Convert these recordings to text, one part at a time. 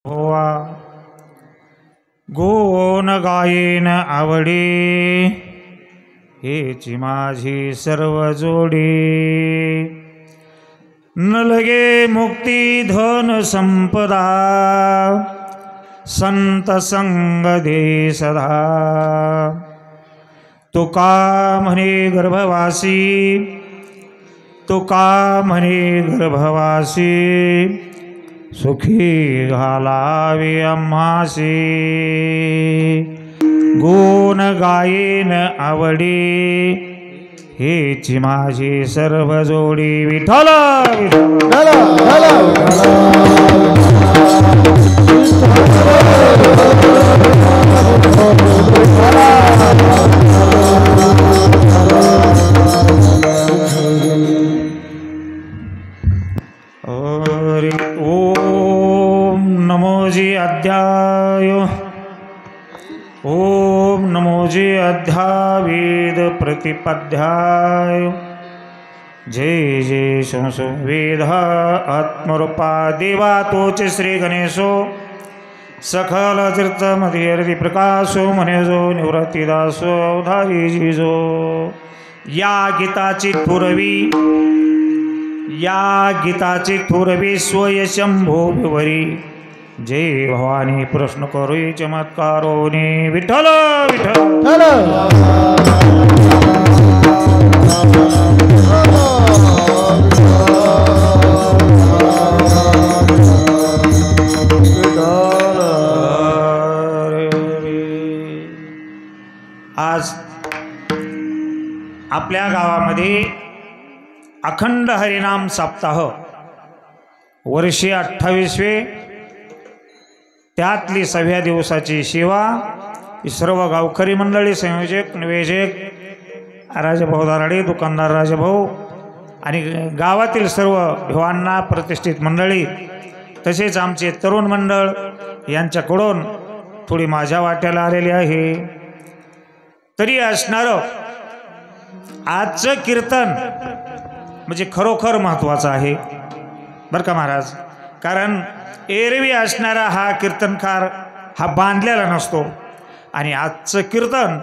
होवा गुण गायन आवडी हेची माझी सर्व जोडी न लगे मुक्ती धन संपदा संत संग दे सदा तुका म्हणे गर्भवासी तुका म्हणे गर्भवासी सुखी घालावे आम्हासी गुण गायन आवडी हेची माझी सर्व जोडी विठ्ठल ओम नमोजी अध्याय ओम नमोजी अध्यावेद प्रतिपद्याय जय जय संसवेद आत्मरूपा देवा तोच श्री गणेशो सखल तीर्थमधी प्रकाशो मनेजो निवृत्तिदासो अवधारी जिजो या गीताची थोरवी स्वयशंभो विवरी जय भवानी प्रश्न करू चमत्कारोनी विठ्ठल विठ्ठल आज आपल्या गावामध्ये अखंड हरिनाम सप्ताह वर्षे 28वे त्यातली 6व्या दिवसाची सेवा सर्व गावकरी मंडळी संयोजक निवेदक राजभाऊ दाराडे दुकानदार राजभाऊ आणि गावातील सर्व भिवांना प्रतिष्ठित मंडळी तसेच आमचे तरुण मंडळ यांच्याकडून थोडी माझ्या वाट्याला आलेली आहे। तरी असणारं आजचं कीर्तन म्हणजे खरोखर महत्त्वाचं आहे बरं का महाराज। कारण एरवी असणारा हा कीर्तनकार हा बांधलेला नसतो आणि आजचं कीर्तन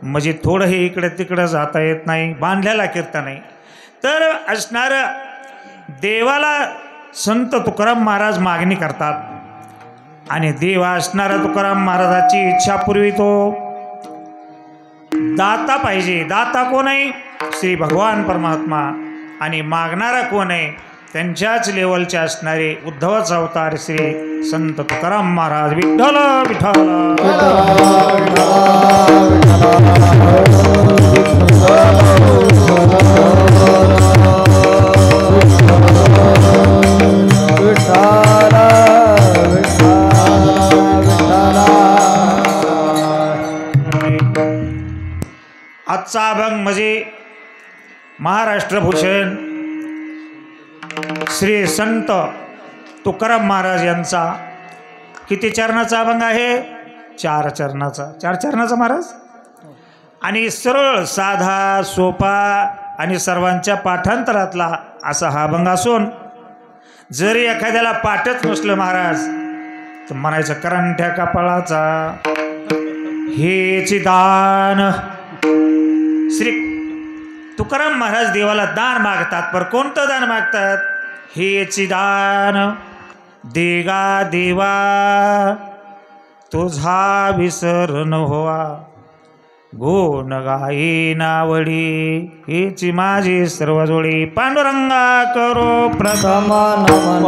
म्हणजे थोडं हे इकडे तिकडे जाता येत नाही, बांधलेला कीर्तन आहे। तर असणारं देवाला संत तुकाराम महाराज मागणी करतात आणि देव असणारा तुकाराम महाराजाची इच्छा पुरवितो। दाता पाहिजे, दाता कोण आहे? श्री भगवान परमात्मा। आणि मागणारा कोण आहे? त्यांच्याच लेवलचे असणारे उद्धवच अवतार श्री संत तुकाराम महाराज। विठ्ठल विठ्ठल आजचा अभंग म्हणजे महाराष्ट्र भूषण श्री संत तुकाराम महाराज यांचा किती चरणाचा अभंग आहे? 4 चरणाचा। 4 चरणाचा महाराज आणि सरळ साधा सोपा आणि सर्वांच्या पाठांतरातला असा हा अभंग असून जरी एखाद्याला पाठच नसलं महाराज तर म्हणायचं करंठ्या कपाळाचा हेची दान। श्री तुकाराम महाराज देवाला दान मागतात, पर कोणतं दान मागतात? हेची दान देगा देवा तुझा विसर न होवा गुण गायी नावडी हेची माझी सर्व जोडी। पांडुरंगा करो प्रथम नमन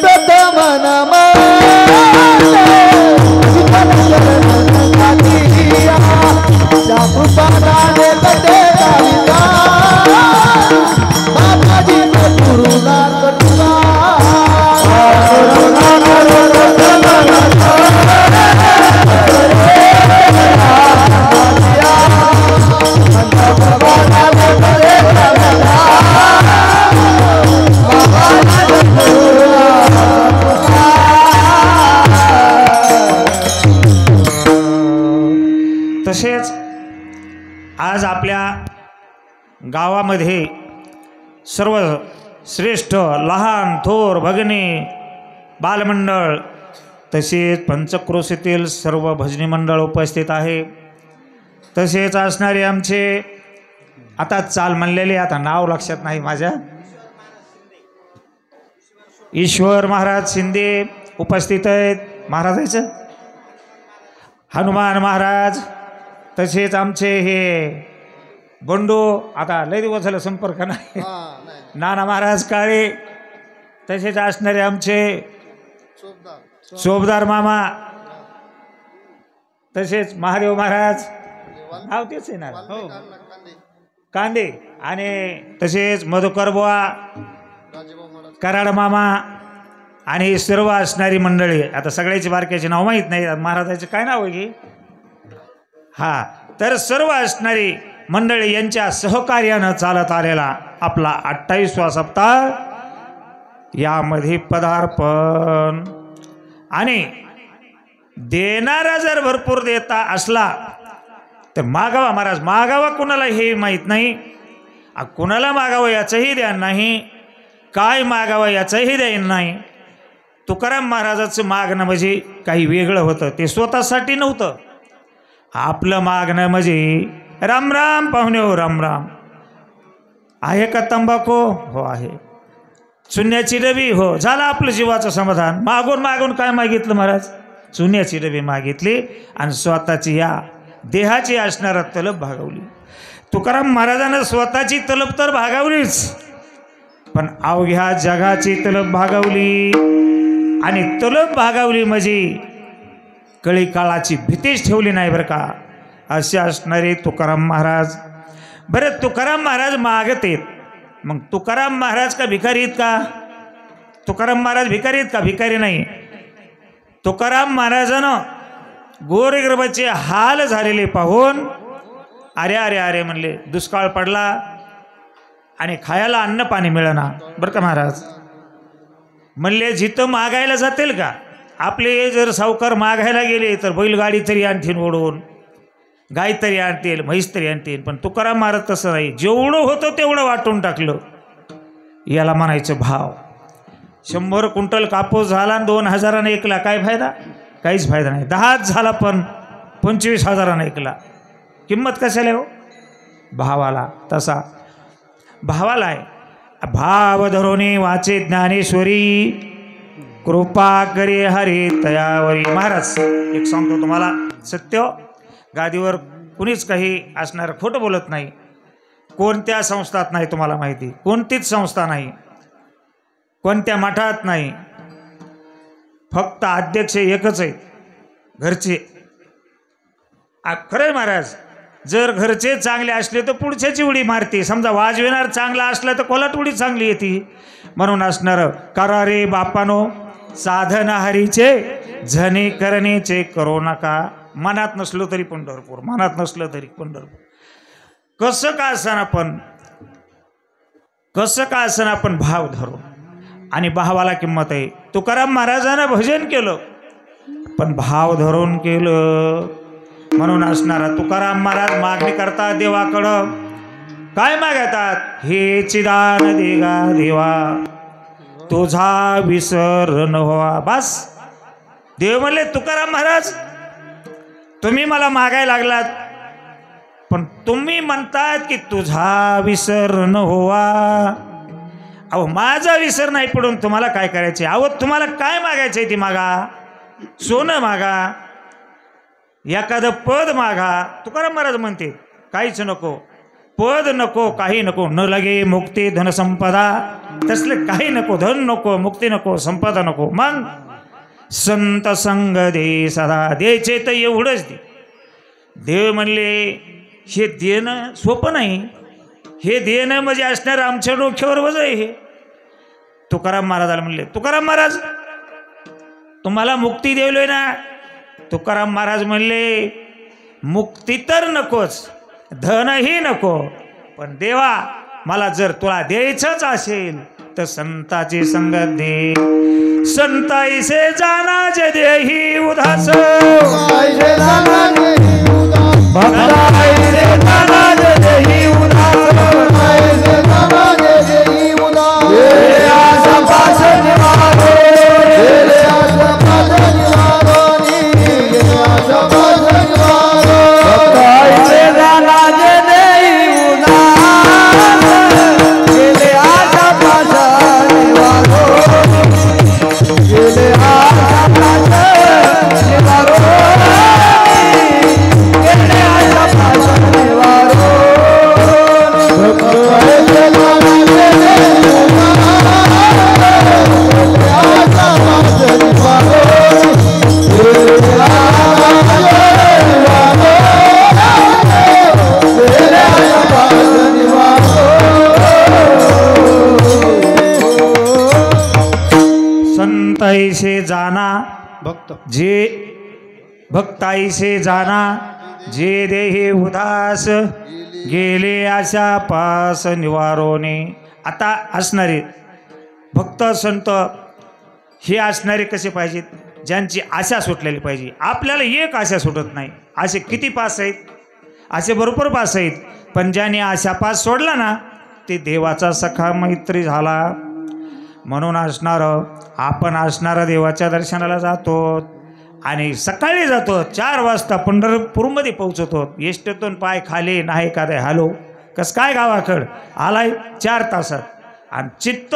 प्रथम नमः गावामध्ये सर्व श्रेष्ठ लहान थोर भगिनी बालमंडळ तसेच पंचक्रोशीतील सर्व भजनी मंडळ उपस्थित आहे। तसेच असणारे आमचे आता चाल म्हणलेले आता नाव लक्षात नाही माझ्या ईश्वर महाराज शिंदे उपस्थित आहेत। महाराजांचं हनुमान महाराज तसेच आमचे हे बंडू आता लय दिवस झालं संपर्क नाही नाना महाराज काळे तसेच असणारे आमचे सोबदार मामा तसेच महादेव महाराज नाव तेच आहे ना हो कांदे आणि तसेच मधुकर बुवा कराड मामा आणि सर्व असणारी मंडळी आता सगळ्याची बारक्याचे नाव माहीत नाही महाराजाचे काय नाव आहे की हा तर सर्व असणारी मंडळी यांच्या सहकार्यानं चालत आलेला आपला 28वा सप्ताह यामध्ये पदार्पण आणि देणारा जर भरपूर देता असला तर मागावा महाराज मागावा कुणाला हे माहीत नाही कुणाला मागावं याचंही ध्यान नाही काय मागावं याचंही ध्यान नाही। तुकाराम महाराजाचं मागणं म्हणजे काही वेगळं होतं ते स्वतःसाठी नव्हतं आपलं मागणं म्हणजे राम राम पाहुणे हो राम राम आहे का तंबाखू हो आहे चुन्याची डबी हो झालं आपलं जीवाचं समाधान मागून मागून काय मागितलं महाराज चुन्याची डबी मागितली आणि स्वतःची या देहाची असणारा तलब भागवली। तुकाराम महाराजांना स्वतःची तलब तर भागवलीच पण अवघ्या जगाची तलब भागवली आणि तलब भागवली म्हणजे कळी काळाची भीतीच ठेवली नाही बरं का असे असणारे तुकाराम महाराज। बरं तुकाराम महाराज मागतेत मग तुकाराम महाराज का भिकारी आहेत का तुकाराम महाराज भिकारी आहेत का भिकारी नाही। तुकाराम महाराजानं गोरगरिबाचे हाल झालेले पाहून अरे अरे अरे म्हणले दुष्काळ पडला आणि खायला अन्न पाणी मिळेना बरं का महाराज म्हणले जिथं मागायला जातील का आपले जर सावकार मागायला गेले तर बैलगाडी तरी आणतील ओढून गाय तरी आणतील म्हैस तरी आणतील पण तुकाराम महाराज तसं नाही जेवढं होतं तेवढं वाटून टाकलं याला म्हणायचं भाव। 100 क्विंटल कापूस झाला 2000 एकला काय फायदा काहीच फायदा नाही 10 झाला पण 25,000 एकला किंमत कशाला हो भावाला तसा भावाला आहे भाव धरोनी वाचे ज्ञानेश्वरी कृपा करे हरी तयावरी। महाराज एक सांगतो तुम्हाला सत्य गादीवर कुणीच काही असणार खोटं बोलत नाही कोणत्या संस्थात नाही तुम्हाला माहिती कोणतीच संस्था नाही कोणत्या मठात नाही फक्त अध्यक्ष एकच आहे घरचे खरं महाराज जर घरचे चांगले असले तर पुढच्याची उडी मारते समजा वाजविणार चांगला असला तर कोलाट उडी चांगली येते म्हणून असणार करा रे बापानो साधन हरीचे झणे करणेचे करो नका मनात नसलो तरी पंढरपूर मनात नसलं तरी पंढरपूर कसं का असं आपण भाव धरू आणि भावाला किंमत आहे। तुकाराम महाराजांना भजन केलं पण भाव धरून केलं म्हणून असणारा तुकाराम महाराज मागणी करतात देवाकडं काय मागतात हे चिदान देगा देवा तुझा विसर न व्हावा बस देव म्हणले तुकाराम महाराज तुम्ही मला मागायला लागलात पण तुम्ही म्हणतात की तुझा विसर न व्हावा अहो माझा विसर नाही पडून तुम्हाला काय करायचे अहो तुम्हाला काय मागायचंय ती मागा सोनं मागा एखादं पद मागा तुकाराम महाराज म्हणते काहीच नको पद नको काही नको न लगे मुक्ती धनसंपदा तसले काही नको धन नको मुक्ती नको संपदा नको मग संत संग दे सदा द्यायचे तर एवढंच दे देव म्हणले हे देणं सोपं नाही हे देणं म्हणजे असणार आमच्या डोक्यावर वज आहे हे तुकाराम महाराजाला म्हणले तुकाराम महाराज तुम्हाला मुक्ती देवलोय ना तुकाराम महाराज म्हणले मुक्ती तर नकोच धनही नको पण देवा मला जर तुला द्यायचंच असेल तर संताची संगत दे संताईसे जाना जे देही उदास भक्ताईसे जाना जे देही उदास भक्ताईशे जाना भक्ताईशे जाना जे देही उदास गेले आशा पास निवारोने. आता असणारे भक्त संत हे असणारे कसे पाहिजेत? ज्यांची आशा सुटलेली पाहिजे. आपल्याला एक आशा सुटत नाही. असे किती पास आहेत? असे भरपूर पास आहेत. पण ज्याने आशा पास सोडला ना ते देवाचा सखा मैत्री झाला. म्हणून आपण असणारा देवाच्या दर्शनाला जातो आणि सकाळी जातो 4 वाजता पंढरपूरमध्ये पोहोचतो. एसटीतून पाय खाली नाही का ते हॅलो कस काय गावाकड आलाय 4 तासात. आणि चित्त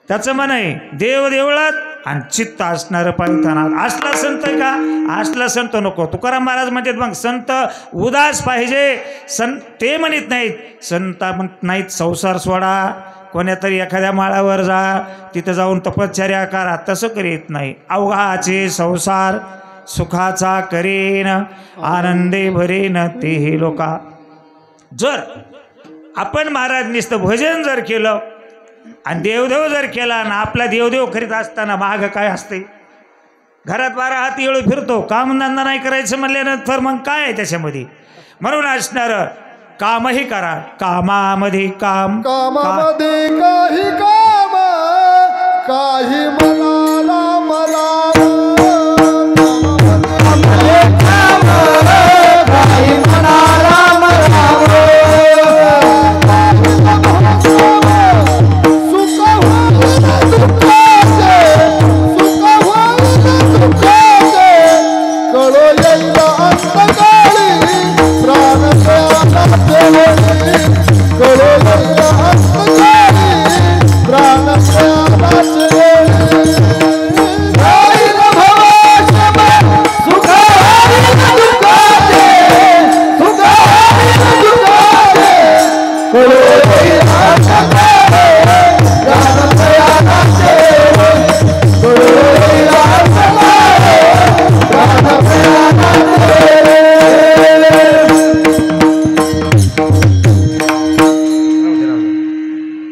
त्याचं मन आहे देव देवळात आणि चित्त असणारं पैठणात. असला संत का? असला संत नको. तुकाराम महाराज म्हणतात मग संत उदास पाहिजे. ते म्हणत नाहीत संत म्हणत नाहीत संसार सोडा, कोण्यातरी एखाद्या माळावर जा, तिथं जाऊन तपश्चर्या करा. तसं करीत नाही. अवघाचे संसार सुखाचा करेन आनंदे भरेन तेही लोका. जर आपण महाराज नुसतं भजन जर केलं आणि देवदेव जर केला ना, आपला देवदेव करीत असताना माग काय असते? घरात 12 हात येळू फिरतो, कामधंदा नाही करायचं म्हणल्यानंतर मग काय आहे त्याच्यामध्ये? म्हणून असणार कामही करा. कामामध्ये काम, कामामध्ये काही काम, काही मनाला मला काही मनाला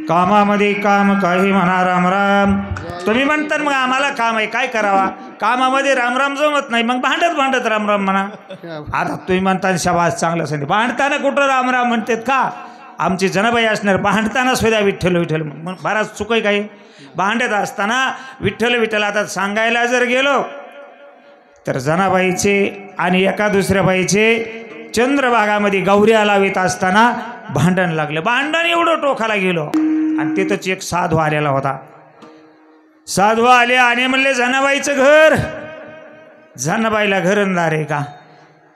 कामामध्ये काम, काही म्हणा राम राम. तुम्ही म्हणता मग आम्हाला काम आहे काय करावा? कामामध्ये रामराम जमत नाही मग भांडत रामराम म्हणा. आता तुम्ही म्हणता शाबास चांगलं सांगते. भांडताना कुठं रामराम म्हणतात का? आमची जनाबाई असणार भांडताना सुद्धा विठ्ठल विठ्ठल बराच चुक आहे काही. भांडत असताना विठ्ठल विठ्ठल. आता सांगायला जर गेलो तर जनाबाईचे आणि एका दुसऱ्या बाईचे चंद्रभागामध्ये गौऱ्या लावित असताना भांडण लागलं. भांडण एवढं टोकाला गेलो आणि तिथंच एक साधू आलेला होता. साधू आले आणि म्हणले जनाबाईचं घर. जनाबाईला घरंदार आहे का?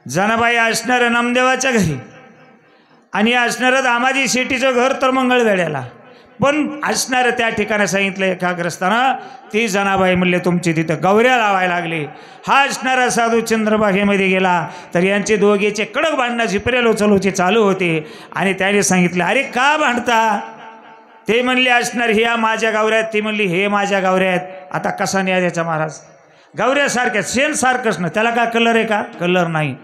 जनाबाई असणारं नामदेवाच्या घरी आणि असणारं दामाजी शेट्टीचं घर तर मंगळवेड्याला. पण असणारं त्या ठिकाणी सांगितलं एकाग्रस्तानं ती जनाबाई म्हणले तुमची तिथं गौऱ्या लावायला लागली. हा असणारा साधू चंद्रभागेमध्ये गेला तर यांचे दोघेचे कडक भांडणाची पेरेलोचलोची चालू होते. आणि त्याने सांगितलं अरे का भांडता? ते म्हणले असणार ह्या माझ्या गावऱ्या आहेत. ती म्हणली हे माझ्या गावऱ्या आहेत. आता कसा न्याय द्यायचा महाराज? गावऱ्यासारख्या शेण सारखंच ना, त्याला काय कलर आहे का? कलर नाही.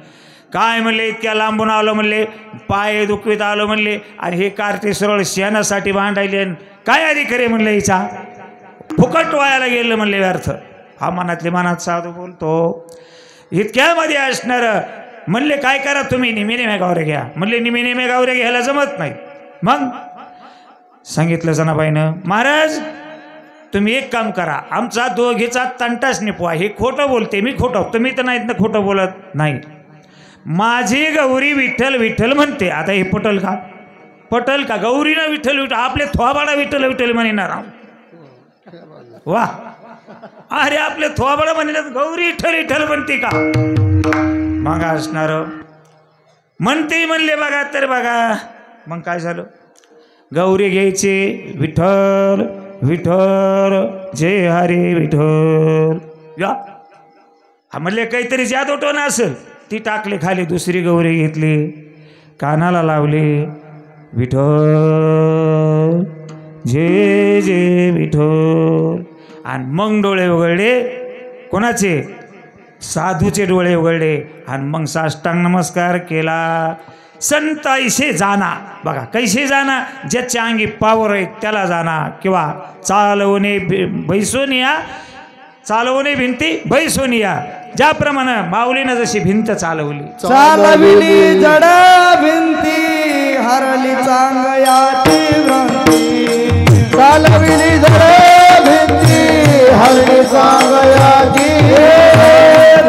काय म्हणले इतक्या लांबून आलो म्हणले, पाय दुखवीत आलो म्हणले आणि हे कार्ती सरळ शेणासाठी भांडायले. काय अधिकारी म्हणले हिचा? फुकट वायाला गेलं म्हणले व्यर्थ. हा मनातले मनात साधू बोलतो. इतक्यामध्ये असणार म्हणले काय करा तुम्ही निमेनिमे गावरे घ्या. म्हणले निमेनिमे गावरे घ्यायला जमत नाही. मग सांगितलं जनाबाईनं महाराज तुम्ही एक काम करा, आमचा दोघीचा तंटाच निपवा. हे खोटं बोलते, मी खोटं, तुम्ही तर नाहीत ना खोटं बोलत नाही. माझी गौरी विठ्ठल विठ्ठल म्हणते. आता हे पटल का? पटल का? गौरीनं विठ्ठल विठ्ठल आपले थोबाडा विठ्ठल विठ्ठल म्हणणार. वा अरे आपले थोबाडा म्हणणार गौरी विठ्ठल विठ्ठल म्हणते का? मग असणार म्हणते म्हणले बघा तर बघा. मग काय झालं? गौरी घ्यायचे विठ्ठल विठ्ठल जय हरे विठ्ठल. या म्हणले काहीतरी जादोटोन असेल. ती टाकले खाली. दुसरी गौरी घेतली कानाला लावली विठ्ठल जय जय विठ्ठल. आणि मग डोळे उघडले. कोणाचे? साधूचे डोळे उघडले. आणि मग साष्टांग नमस्कार केला. संत ऐसे जाना. बघा कैसे जाना? ज्याच्या अंगी पावर आहे त्याला जाना. किंवा चालवणे बैसून या चालवणे भिंती बैसोनिया, ज्याप्रमाणे माऊलीनं जशी भिंत चालवली, चालविली जड भिंती हरली चांगयाची भ्रांती, चालविली जड भिंती हरली चांगयाची,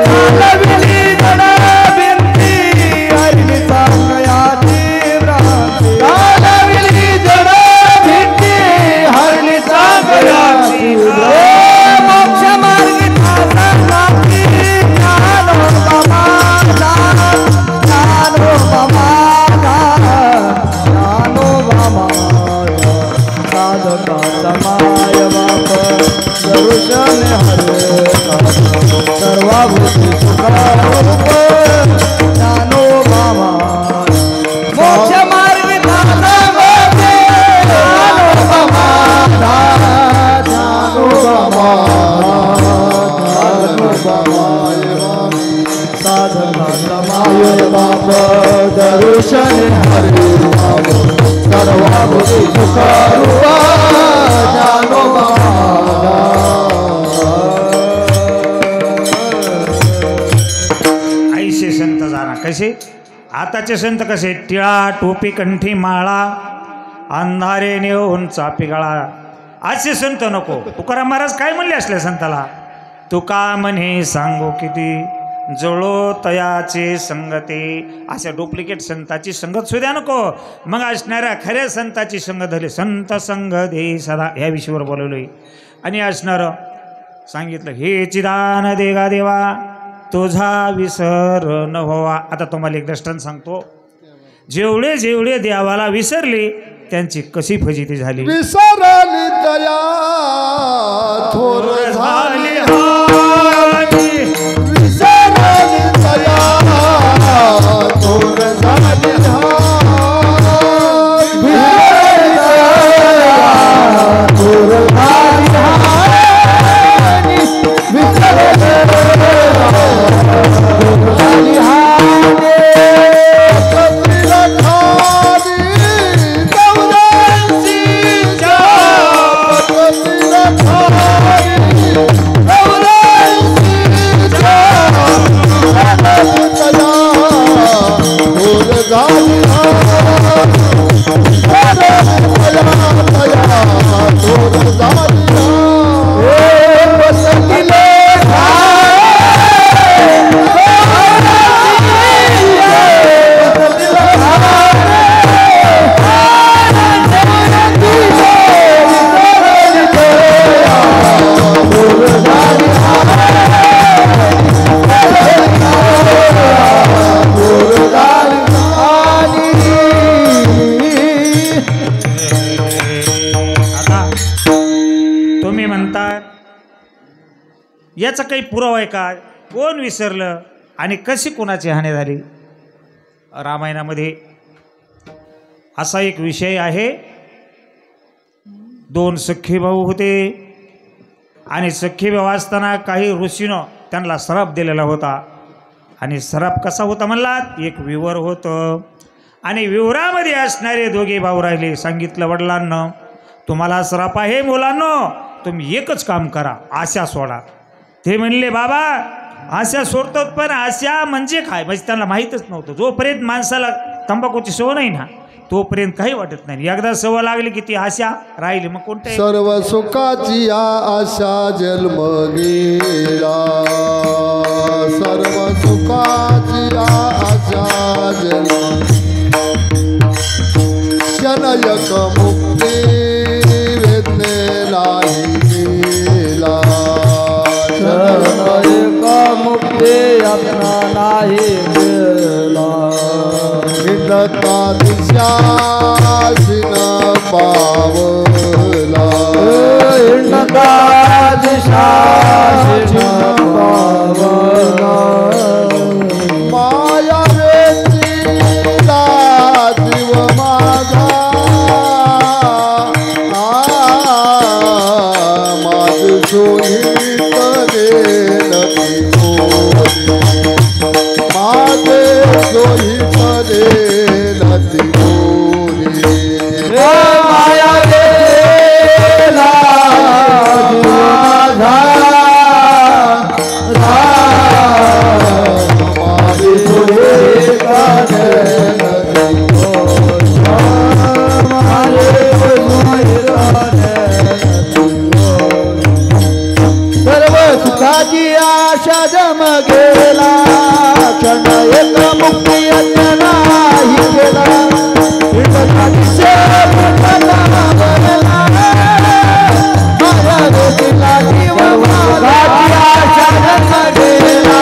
चालविली जड भिंती हरली चांगयाची भ्रांती, चालविली जड भिंती हरली चांगयाची, मोक्ष मार्गी साधनाची ज्ञानोबा माझा, ज्ञानोबा माझा, ज्ञानोबा माझा, साधकाचा माय बाप दर्शन हरे सर्वाभूती सुखारूप ज्ञानोबा माझा, मोक्ष मार्गी साधनाची ज्ञानोबा माझा, ज्ञानोबा साधकाचा माय बाप दर्शन हरे बाप सर्वाभूती सुखारूपा ज्ञानोबा ऐसे संत जाणा. कसे आताचे संत कसे, टिळा टोपी कंठी माळा अंधारे नेऊन चापी गळा, असे संत नको. तुकाराम महाराज काय म्हणले असल्या संताला, तुका म्हणे सांगू किती जळो तयाचे संगते. अशा डुप्लिकेट संताची संगत सुद्धा नको, मग असणाऱ्या खऱ्या संताची संगत झाली. संत संग दे सदा ह्या विषयावर बोलवलोय. आणि असणारं सांगितलं, हे चिदान देगा देवा तुझा विसर न व्हावा. आता तुम्हाला एक दृष्टांत सांगतो. जेवढे जेवढे देवाला विसरले त्यांची कशी फजिती झाली. विसरली दया थोर झाली हानी, विसरली दया थोर झाली हानी, विसरली दया थोर झाली हानी, विसरली दया थोर झाली हानी, कपिल खाली याचा काही पुरावा आहे का? कोण विसरलं आणि कशी कोणाची हानी झाली? रामायणामध्ये असा एक विषय आहे. दोन सख्खे भाऊ होते आणि सख्खे भाऊ असताना काही ऋषीनं त्यांना श्राप दिलेला होता. आणि श्राप कसा होता म्हणलात? एक विवर होतं आणि विवरामध्ये असणारे दोघे भाऊ राहिले. सांगितलं वडिलांना, तुम्हाला श्राप आहे मुलांनो, तुम्ही एकच काम करा, आशा सोडा. ते म्हणले, बाबा आशा सोडतात, पण आशा म्हणजे काय? म्हणजे त्यांना माहीतच नव्हतं. जोपर्यंत माणसाला तंबाखूची सवय नाही ना तोपर्यंत काही वाटत नाही. एकदा सवय लागली की ती आशा राहिली, मग कोणत्या सर्व सुखाची आशा जन्म गेला, सर्व सुखाची आशा जन्म, क्षणयक मुक्ती वेदनेलाही गेला, क्षणयक मुक्ती आपला नाही गेला, विदता दिशा शिन पावला, विदता दिशा शिन पावला, माया वेचीला जीव माझा, माझ सोयीत गेल ती, माझे सोयीत गेल ती, माया जम गेला क्षण एक मुक्ती अन्य नाही गेला विठ्ठलाची सेवा बनला माया वेदीला जीव वागाची आशा जन्म गेला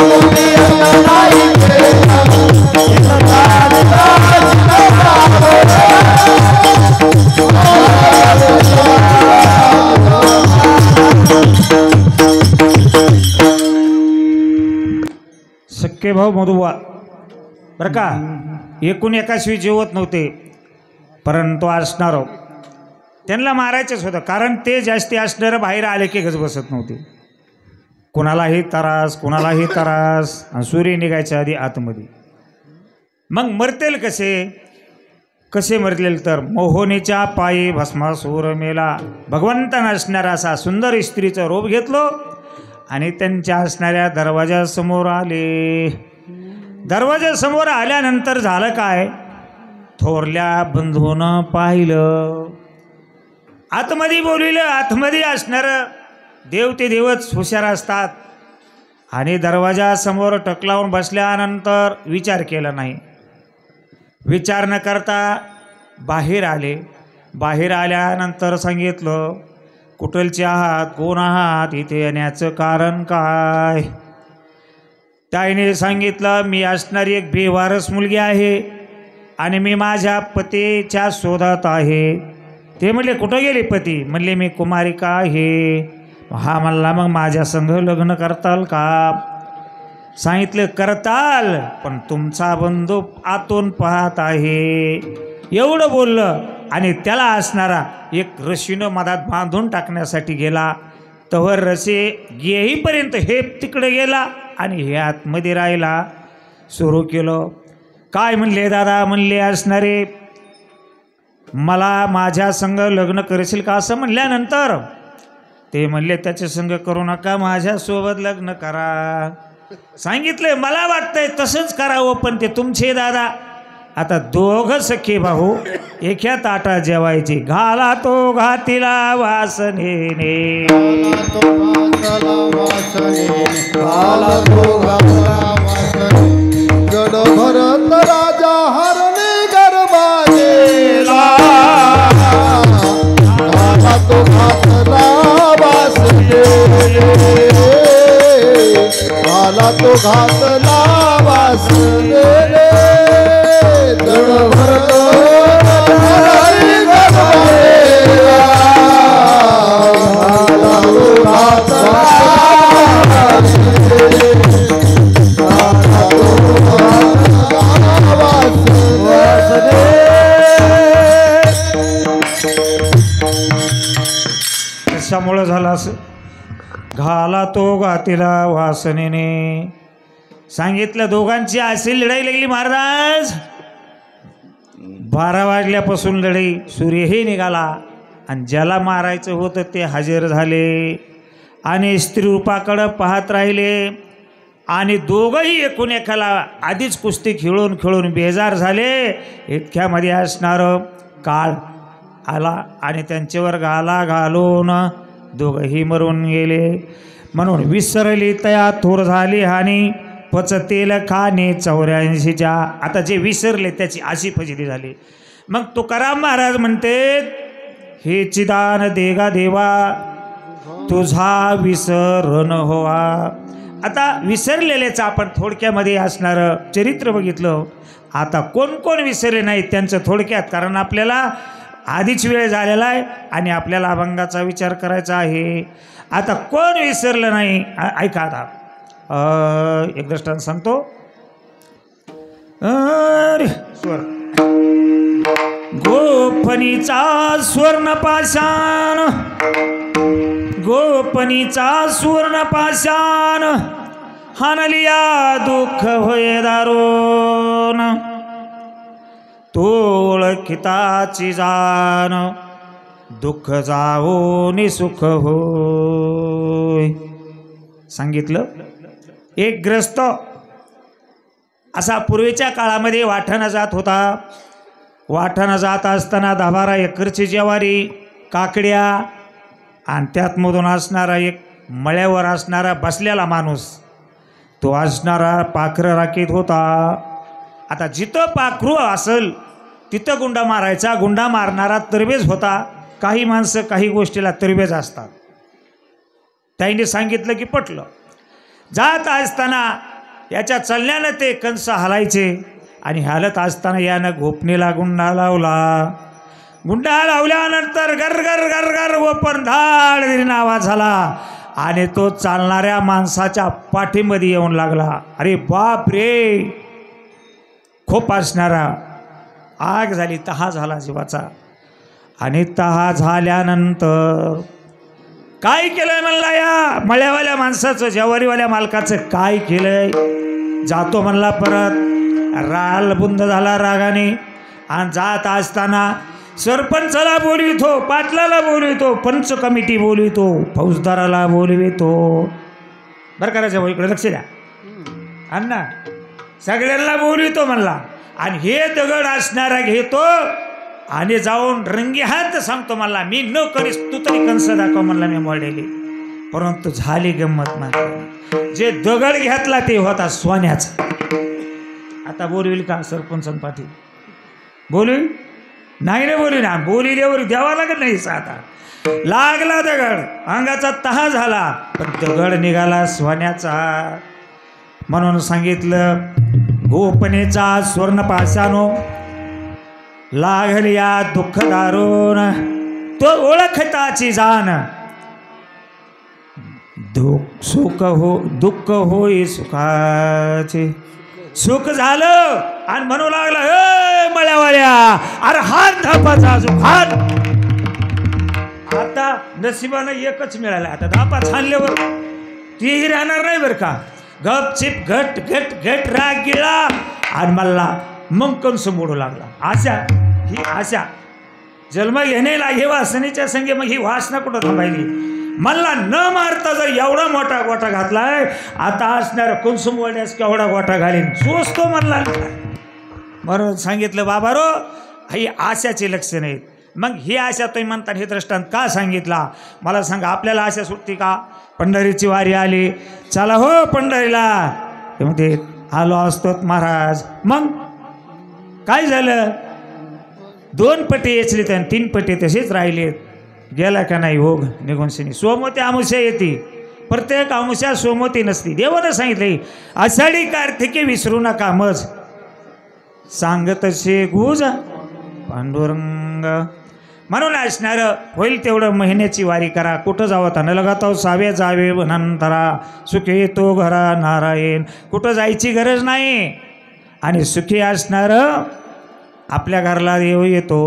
मुक्ती अन्य नाही गेला सक्के भाऊ मधुबा बरं का एकूण एकाशिवाय जेवत नव्हते परंतु असणार त्यांना मारायचंच होतं कारण ते जास्ती असणारं बाहेर आले की गज बसत नव्हते कोणालाही त्रास कोणालाही त्रास आणि सूर्य निघायच्या आधी आतमध्ये मग मरतेल कसे कसे मरतील तर मोहनीच्या पायी भस्मासूर मेला भगवंतानं असणारा असा सुंदर स्त्रीचं रूप घेतलो आणि त्यांच्या असणाऱ्या दरवाजासमोर आले दरवाजासमोर आल्यानंतर झालं काय थोरल्या बंधूनं पाहिलं आतमध्ये बोलविलं आतमध्ये असणारं देव ते देवच हुशार असतात आणि दरवाजासमोर टकलावून बसल्यानंतर विचार केला नाही विचार न करता बाहेर आले बाहेर आल्यानंतर सांगितलं कुठलचे आहात कोण आहात इथे येण्याचं कारण काय ताईने सांगितलं मी असणारी एक बेवारस मुलगी आहे आणि मी माझ्या पतीच्या शोधात आहे ते म्हणले कुठं गेले पती म्हणले मी कुमारिका आहे हा म्हणला मग माझ्या संग लग्न करताल का सांगितलं करताल पण तुमचा बंधू आतून पाहत आहे एवढं बोललं आणि त्याला असणारा एक रशीनं मधात बांधून टाकण्यासाठी गेला तवर रसे येईपर्यंत हे तिकडे गेला आणि हे आतमध्ये राहिला सुरू केलं काय म्हणले दादा म्हणले असणारे मला माझ्या संग लग्न करशील का असं म्हणल्यानंतर ते म्हणले त्याच्या संग करू नका माझ्यासोबत लग्न करा सांगितले मला वाटतंय तसंच करावं पण ते तुमचे दादा आता दोघं सखे भाऊ एका ताटात जेवायचे घाला तो घातीला वासनेने जड भरत राजा हरणे गरबाजेला घाला तो घातला वासनेने घाला तो घातला वासनेने जड भरत हरणे गरबाजेला घाला तो घातला कशामुळं झालं असं घाला तो घातीला वासनेने सांगितलं दोघांची अशी लढाई लागली महाराज 12 वाजल्यापासून लढाई सूर्यही निघाला आणि ज्याला मारायचं होतं ते हजर झाले आणि स्त्रीरूपाकडं पाहत राहिले आणि दोघंही एकूण एकाला आधीच कुस्ती खेळून खेळून बेजार झाले इतक्यामध्ये असणारं काळ आला आणि त्यांच्यावर घाला घालून दोघंही मरून गेले म्हणून विसरली तया थोर झाली हानी पचतेल खाणे 84च्या आता जे विसरले त्याची अशी फजिती झाली मग तुकाराम महाराज म्हणते हे चिदान देगा देवा तुझा विसर न होवा आता विसरलेलेचं आपण थोडक्यामध्ये असणारं चरित्र बघितलं आता कोण कोण विसरले नाहीत त्यांचं थोडक्यात कारण आपल्याला आधीच वेळ झालेला आहे आणि आपल्याला अभंगाचा विचार करायचा आहे आता कोण विसरलं नाही ऐका आता एक दृष्टांत सांगतो स्वर गोपनीचा स्वर्ण पाषाण गोपनीचा सुवर्ण पाषाण हानलिया दुःख होय दारोन तोळखिताची जाण दुःख जावो नि सुख होय सांगितलं एक ग्रस्त असा पूर्वीच्या काळामध्ये वाठाणा जात होता वाठाणा जात असताना 10-12 एकरची ज्वारी काकड्या आणि त्यातमधून असणारा एक मळ्यावर असणारा बसलेला माणूस तो असणारा पाखरं राखीत होता. आता जिथं पाखरू असेल तिथं गुंडा मारायचा. गुंडा मारणारा तरबेज होता. काही माणसं काही गोष्टीला तरबेज असतात. त्याने सांगितलं की पटलं. जात असताना याच्या चलण्यानं ते कंस हलायचे आणि हालत असताना यानं घोपणीला गुंडा लावला. गुंडा लावल्यानंतर गर गर गर गर ओपन धाड दिरीन आवाज झाला आणि तो चालणाऱ्या माणसाच्या पाठीमध्ये येऊन लागला. अरे बाप रे, खूप असणारा आग झाली, तहा झाला जीवाचा. आणि तहा झाल्यानंतर काय केलंय म्हणला या मळ्यावाल्या माणसाचं, ज्वारीवाल्या मालकाचं काय केलंय. जातो म्हणला परत. राल बुंद झाला रागाने आणि जात असताना सरपंचाला बोलवितो, पाटलाला बोलवितो, पंच कमिटी बोलवितो, फौजदाराला बोलवितो. बरं करायचं भाऊ, इकडे लक्ष द्या अण्णा. सगळ्यांना बोलवितो म्हणला आणि हे दगड असणारा घेतो आणि जाऊन रंगी हात सांगतो म्हणला मी न करीस, तू तरी कंस दाखव म्हणला मी मोडेली. परंतु झाली गंमत मात्र. जे दगड घेतला ते होता सोन्याचा. आता बोलविल का सरपंच पाटील? बोलविल नाही रे, बोलू ना. बोलिल्यावर द्यावा लागत नाही. आता लागला दगड, अंगाचा तहा झाला, पण दगड निघाला सोन्याचा. म्हणून सांगितलं गोपनेचा स्वर्ण पाशानो लागल्या दुःख दारून तो ओळखताची जाण. दुःख होई सुखाचे. सुख झालं आणि म्हणू लागला ए मळ्यावाल्या, अरे हात धापाचा हात. आता नशिबानं एकच मिळाला. आता धापा छानल्यावर तीही राहणार नाही बरं का. गपचिप घट घट घट राग गिळा आणि मला मग कंस मोडू लागला. आशा ही आशा जन्म घेण्याला हे वासनेच्या संगे मग ही वासना कुठं थांबायली. मला न मारता जर एवढा मोठा गोठा घातलाय, आता असणार कुंसुम वळण्यास केवढा गोठा घालीन चोचतो म्हणला. बरोबर सांगितलं बाबा रो, ही आशाची लक्षणं आहेत. मग ही आशा तुम्ही म्हणता हे दृष्टांत का सांगितला मला सांगा. आपल्याला आशा सुटती का? पंढरीची वारी आली, चला हो पंढरीला, ते म्हणते आलो असतो महाराज. मग काय झालं? 2 पटी येचली तर 3 पटी तसेच राहिलेत. गेला का नाही ओघ निघून शनी. सोमवती अमावस्या येते, प्रत्येक अमावस्या सोमवती नसती. देवानं सांगितले आषाढी कार्तिकी विसरू नका मज सांगत शे गुज पांडुरंग. म्हणून असणार होईल तेवढं महिन्याची वारी करा. कुठं जावं तर न लगाताव सावे जावे नंतरा सुखी तो घरा नारायण. कुठं जायची गरज नाही. आणि सुखी असणार आपल्या घरला देव येतो.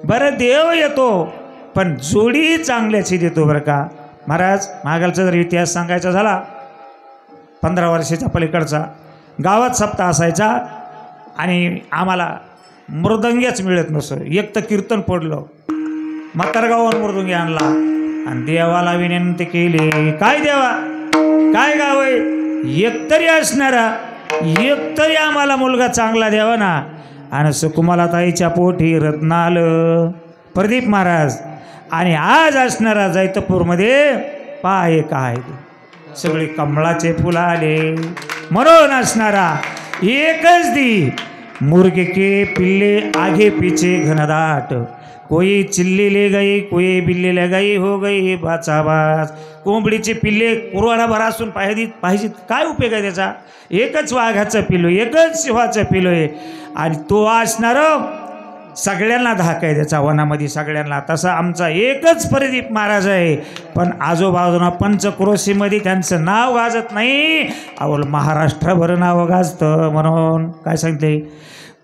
बरं देव येतो पण जोडी चांगल्याची देतो बरं का. महाराज महागालचा जर इतिहास सांगायचा झाला 15 वर्षाच्या पलीकडचा, गावात सप्ताह असायचा आणि आम्हाला मृदंग्याच मिळत नसो. एक तर कीर्तन पडलं, म्हातारगावावर मृदंगी आणला आणि देवाला विनंती केली. काय देवा काय गाव आहे, एकतरी असणारा एकतरी आम्हाला मुलगा चांगला द्यावा ना. आणि सुकुमाला ताईच्या पोटी रत्न आलं प्रदीप महाराज. आणि आज असणारा जैतपूरमध्ये पाय काय सगळे कमळाचे फुलं आले. म्हणून असणारा एकच दी मुर्गे के पिल्ले आगे पीछे घनदाट. कोई चिल्ली ले गई कोई बिल्ली ले गई हो गई बाचाबाच. कोंबडीचे पिल्ले कुरवाडाभर असून पाहिजे काय उपयोग आहे त्याचा. एकच वाघाचं पिल्लो, एकच सिंहाचं पिल्लो आहे आणि तो असणार सगळ्यांना धाक आहे त्याचा वनामध्ये सगळ्यांना. तसा आमचा एकच प्रदीप महाराज आहे. पण आजूबाजूला पंचक्रोशीमध्ये त्यांचं नाव गाजत नाही, अवल महाराष्ट्रभर नाव गाजतं. म्हणून काय सांगते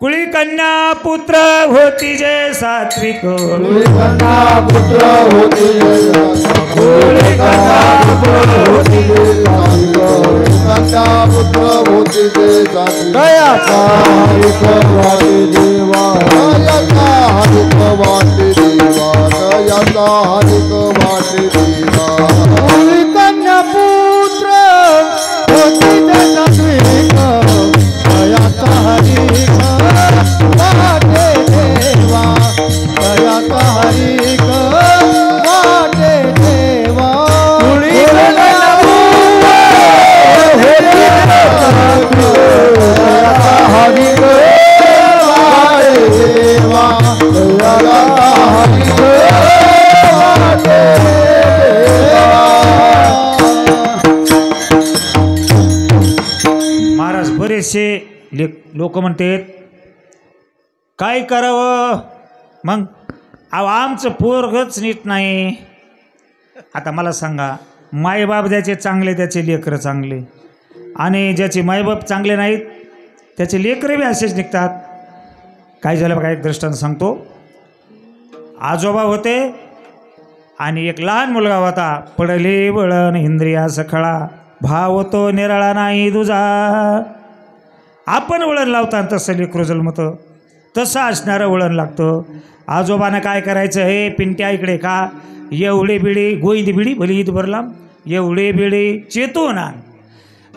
कुळी कन्या पुत्र होती जे सात्विक. कुळी कन्या पुत्र होती जे सात्विक. कुळी कन्या पुत्र होती जे सात्विक. कुळी कन्या पुत्र होती जे सात्विक. दयाचा हरिक वाटे देवा. दयाचा हरिक वाटे देवा. दयाचा हरिक वाटे देवा. कुळी कन्या पुत्र होती जे सात्विक. दयाचा हरिक वाटे देवा. दयाचा हरिक वाटे देवा. कुळी लोक म्हणतात काय करावं मग, अहो आमचं पोरगच नीट नाही. आता मला सांगा, मायबाप ज्याचे चांगले त्याचे लेकरं चांगले, आणि ज्याचे मायबाप चांगले नाहीत त्याचे लेकरं बी असेच निघतात. काय झालं बघा, एक दृष्टांत सांगतो. आजोबा होते आणि एक लहान मुलगा होता. पडले वळण इंद्रिया सखळा, भाव तो निराळा नाही दुजा. आपण वळण लावता तसं लेकरू जन्मतं, तसं असणारं वळण लागतं. आजोबानं काय करायचं, हे पिंट्या इकडे का, एवढे बिडी गोईद बिडी भली ईद भरलाम, एवढे बिडी चेतून आण.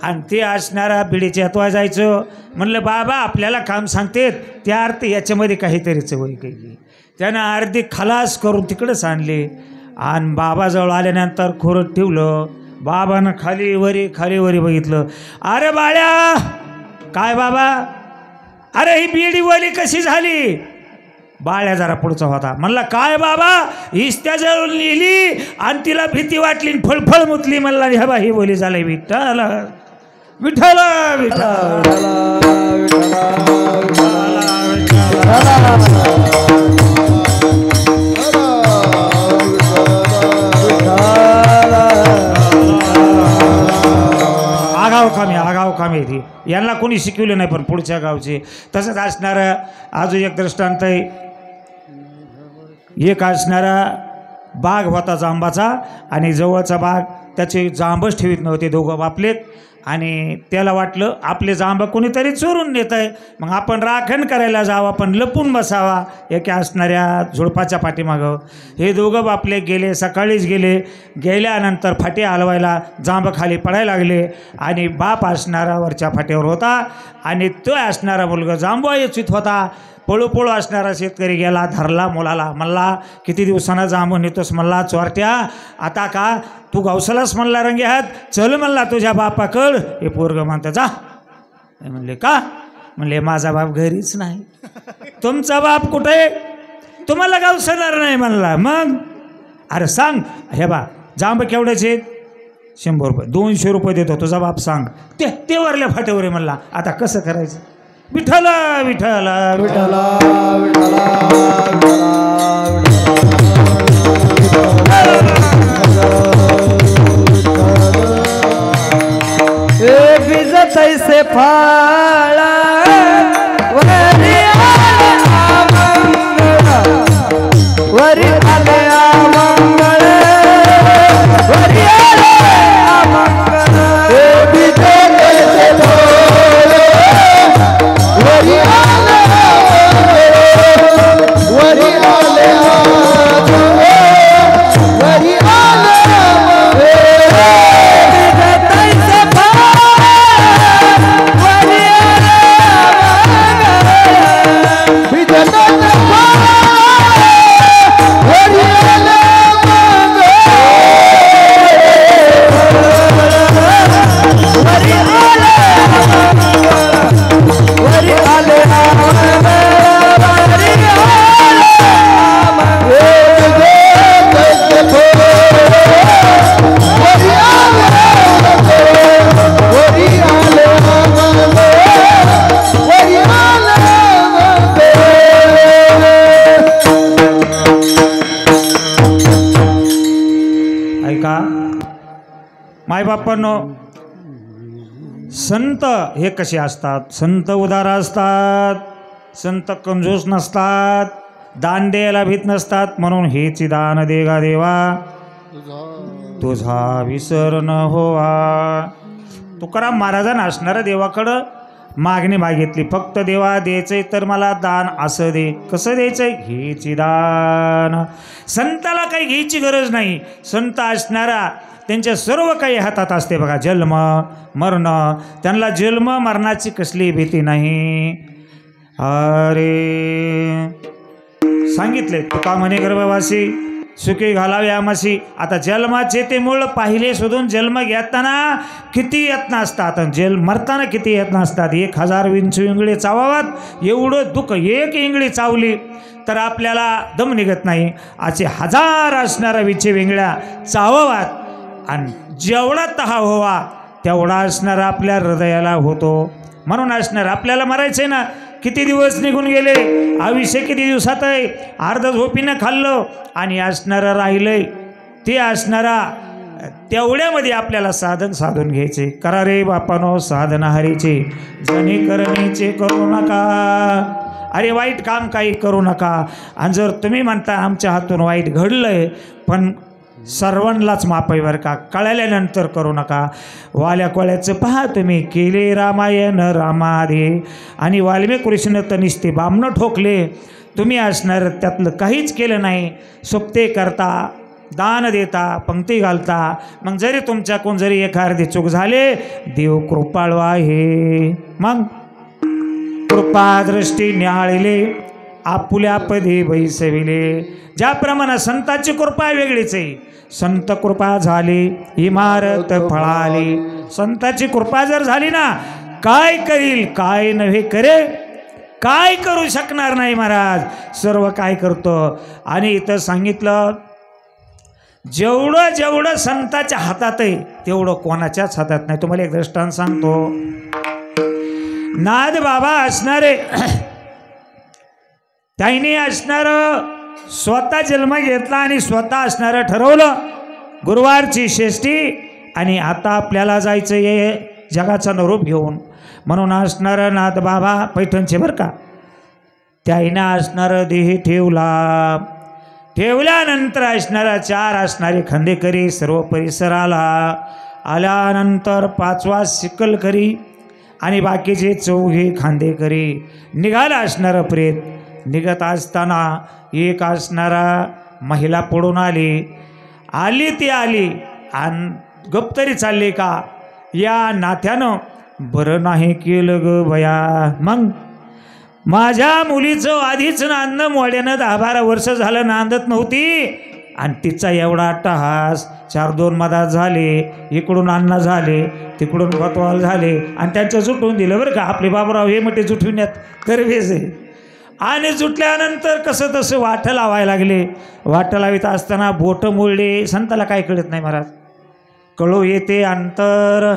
आणि ते असणारा बिडी चेतवा जायचं. म्हणलं बाबा आपल्याला काम सांगतेत त्या अर्थ याच्यामध्ये काहीतरीच वय काही. त्यानं अर्धी खलास करून तिकडंच आणले आणि बाबाजवळ आल्यानंतर खोरत ठेवलं. बाबानं खाली वरी बघितलं. अरे बाळ्या, काय बाबा, अरे ही बिडी वली कशी झाली. बाळ्या जरा पुढचा होता. म्हणला काय बाबा, इस्त्याजवळ लिहिली आणि तिला भीती वाटली, फळफळ मुतली. म्हणला ह्या बा ही बोली झाली. विठ्ठल विठ्ठल आगाव कामे ती यांना कोणी शिकवले नाही, पण पुढच्या गावचे. तसंच असणारं अजून एक दृष्टांत आहे. एक असणारा बाग होता जांबाचा, आणि जवळचा बाग त्याचे जांबच ठेवीत नव्हते दोघं बापलेत. आणि त्याला वाटलं आपले जांब कोणीतरी चोरून नेत आहे, मग आपण राखण करायला जावं, आपण लपून बसावा एका असणाऱ्या झुडपाच्या पाठीमागं. हे दोघं बापले गेले, सकाळीच गेल्यानंतर फाटे हलवायला जांब खाली पडायला लागले. आणि बाप असणारा वरच्या फाट्यावर होता, आणि तो असणारा मुलगा जांब येचित होता. पळू असणारा शेतकरी गेला, धरला मुलाला. म्हणला किती दिवसांना जांबून नेतोस. म्हणला चोरट्या, आता का तू गवसालाच म्हणला रंगे हात, चल म्हणला तुझ्या बापाकड. हे पोरगं म्हणतं जा. म्हणले का. म्हणले माझा बाप घरीच नाही. तुमचा बाप कुठे, तुम्हाला गवसणार नाही म्हणला. मग अरे सांग, हे बा जांब केवढ्याचे, 100 रुपये, 200 रुपये देतो, तुझा बाप सांग. ते वरल्या फाट्यावर आहे म्हणला. आता कसं करायचं. विठ्ठल विठ्ठल विठ्ठल भिजत ऐसे फाळा वरी आले अमंगळ, वरी आले अमंगळ. भिजत ऐसे फाळा वरी आले वरी आले वरी आले भिजत ऐसे मायबापांनो, संत हे कसे असतात. संत उदार असतात, संत कंजूस नसतात, दान द्यायला भीत नसतात. म्हणून हेची दान देगा देवा, तुझा विसर न होवा. तुकाराम महाराजांना असणाऱ्या देवाकडं मागणी मागितली. फक्त देवा द्यायचंय तर मला दान असं दे. कसं द्यायचंय, हेची दान. संताला काही घ्यायची गरज नाही. संत असणारा त्यांच्या सर्व काही हातात असते बघा. जन्म मरण, त्यांना जन्म मरणाची कसली भीती नाही. अरे सांगितले तुका म्हणे गर्भवासी सुखी घालावे आमासी. आता जन्माचे ते मूळ पाहिले शोधून जन्म घेताना किती यत्न असतात, मरताना किती यत्न असतात. 1000 विंचू इंगळे चावावात, एवढं दुःख. एक इंगळी चावली तर आपल्याला दम निघत नाही. असे 1000 असणाऱ्या विचे वेंगळ्या चावावात, आणि जेवढा तहा व्हावा तेवढा असणार आपल्या हृदयाला होतो. म्हणून असणार आपल्याला मरायचंय ना. किती दिवस निघून गेले, आयुष्य किती दिवसात आहे, अर्ध झोपीनं खाल्लं आणि असणारं राहिलंय. ते असणारा तेवढ्यामध्ये आपल्याला साधून घ्यायचे. करा रे बापानो साधना हरीचे, जणी करणीचे करू नका. अरे वाईट काम काही करू नका. आणि जर तुम्ही म्हणता आमच्या हातून वाईट घडलंय पण सर्वांनाच माफ आहे बरं का, कळाल्यानंतर करू नका. वाल्या कोळ्याचं पहा तुम्ही, केले रामायण रामादे आणि वाल्मिक ऋषीनं तर निस्ते बामणं ठोकले. तुम्ही असणार त्यातलं काहीच केलं नाही. सोपते करता, दान देता, पंक्ती घालता. मग जरी तुमच्याकडून जरी एखादी चूक झाले, देव कृपाळू आहे. मग कृपा दृष्टी न्याळिले, आपुल्या पदी बैसविले. ज्याप्रमाणे संतांची कृपा वेगळीच आहे. संत कृपा झाली इमारत फळाली. संताची कृपा जर झाली ना, काय करील काय नव्हे करे, काय करू शकणार नाही महाराज, सर्व काय करतो. आणि इथं सांगितलं जेवढं जेवढं संताच्या हातात आहे तेवढं कोणाच्याच हातात नाही. तुम्हाला एक दृष्टांत सांगतो. नाद बाबा असणारे त्याने असणार स्वतः जन्म घेतला आणि स्वतः असणारं ठरवलं गुरुवारची षष्ठी आणि आता आपल्याला जायचं आहे जगाचं नरूप घेऊन. म्हणून असणारं नाथ बाबा पैठणचे बरं का, त्याईनं असणारं देह ठेवल्यानंतर असणारा 4 असणारे खंदेकरी सर्व परिसराला आल्यानंतर 5वा चिखलकरी आणि बाकीचे 4 खांदेकरी. निघाला असणारं प्रेत. निघत असताना एक असणारा महिला पडून आली ती आली आणि गप तरी चालली का, या नात्यानं बरं नाही केलं ग बया. मग माझ्या मुलीचं आधीच नांदणं मोड्यानं 10-12 वर्ष झालं नांदत नव्हती आणि तिचा एवढा अट्टहास. 4-2 मधात झाले, इकडून अन्न झाले, तिकडून कोतवाल झाले आणि त्यांचं जुटवून दिलं बरं का. आपले बाबूराव हे मोठे जुटविण्यात करवेच आहे. आणि जुटल्यानंतर कसं तसं वाटं लावायला लागले. वाटं लावित असताना बोटं मोडले. संताला काय कळत नाही महाराज, कळू येते अंतर.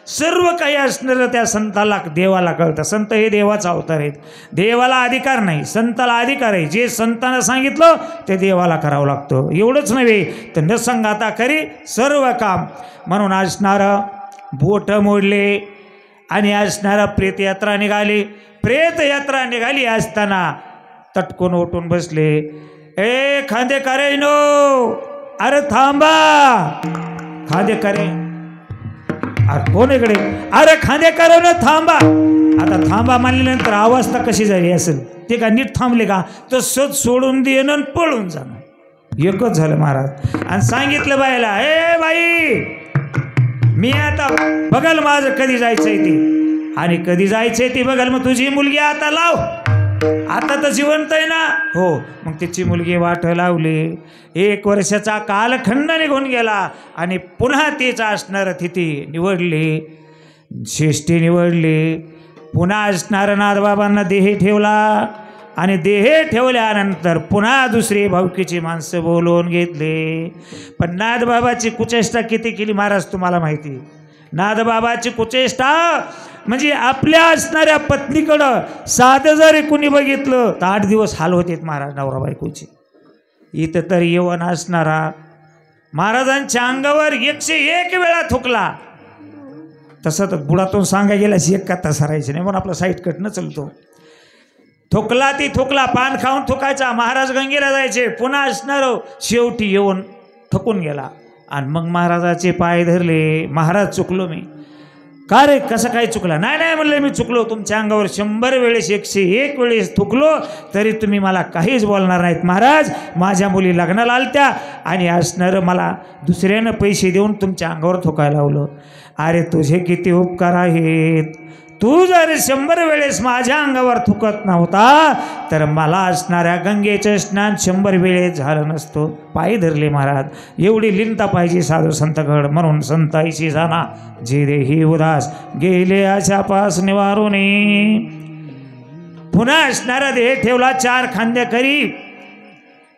सर्व काही असणारं त्या संताला देवाला कळतं. संत हे देवाचा अवतार आहेत. देवाला अधिकार नाही, संताला अधिकार आहे. जे संतानं सांगितलं ते देवाला करावं लागतं. एवढंच नव्हे तर नसंगाता करी सर्व काम. म्हणून असणारं बोट मोडले आणि असणारा प्रेतयात्रा निघाली. प्रेतयात्रा निघाली असताना तटकून उठून बसले. ए खांदेकरांनो, अरे थांबा. खांदेकरे अरे कोण इकडे, अरे खांदेकरांनो थांबा. आता थांबा म्हणल्यानंतर अवस्था कशी झाली असेल, ते का नीट थांबले का, तसंच सोडून देणं आणि पळून जाणं एकच झालं महाराज. आणि सांगितलं बाईला, ए बाई मी आता बघल माझं कधी जायचंय ते आणि कधी जायचंय ती बघल. मग तुझी मुलगी आता लाव, आता तर जिवंत आहे ना. हो, मग तिची मुलगी वाट लावली. 1 वर्षाचा कालखंड निघून गेला आणि पुन्हा तिचा असणारं तिथी निवडली, षष्ठी निवडली. पुन्हा असणारं नाथबाबांना देह ठेवला आणि देह ठेवल्यानंतर पुन्हा दुसरी भावकीची माणसं बोलवून घेतले. पण नाथबाबाची कुचेष्टा किती केली महाराज तुम्हाला माहिती. नाथबाबाची कुचेष्टा म्हणजे आपल्या असणाऱ्या पत्नीकडं साधं जरी कुणी बघितलं तर 8 दिवस हाल होतेत महाराज नवरा बायकोची. इथं तर येऊन असणारा महाराजांच्या अंगावर 101 वेळा थुकला. तसं तर बुडातून सांगा गेल्यास 1 का तास हरायचे नाही, म्हणून आपला साईट कटणं चलतो. थुकला ती थुकला, पान खाऊन थुकायचा. महाराज गंगेला जायचे, पुन्हा असणार शेवटी येऊन थकून गेला. आणि मग महाराजाचे पाय धरले. महाराज चुकलो मी. का रे, कसं काय चुकला? नाही म्हणलं मी चुकलो. तुमच्या अंगावर 100 वेळेस 101 वेळेस थुकलो तरी तुम्ही मला काहीच बोलणार नाहीत महाराज. माझ्या मुली लग्नाला आलत्या आणि असणारं मला दुसऱ्यानं पैसे देऊन तुमच्या अंगावर थुकायला लावलं. अरे तुझे किती उपकार आहेत. तू जर 100 वेळेस माझ्या अंगावर थुकत नव्हता तर मला असणाऱ्या गंगेचं स्नान 100 वेळेस झालं नसतो. पाय धरले महाराज. एवढी लिनता पाहिजे साधू संतगड. म्हणून संताईशी जाना जे देही उदास गेले अशा पास निवारून. पुन्हा असणारा देह ठेवला 4 खांदेकरी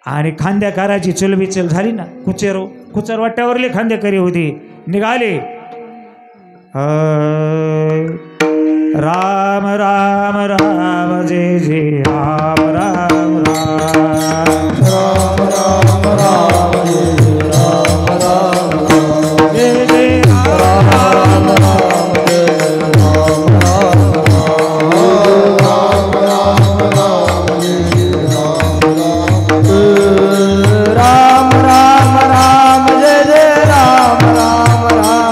आणि खांदेकराची चलबिचल झाली ना. कुचर वाट्यावरले खांदेकरी होते. निघाले राम राम राम जय जय राम राम राम राम राम राम जय राम राम जय जय राम राम जय राम राम राम जय राम राम राम राम जय जय राम राम राम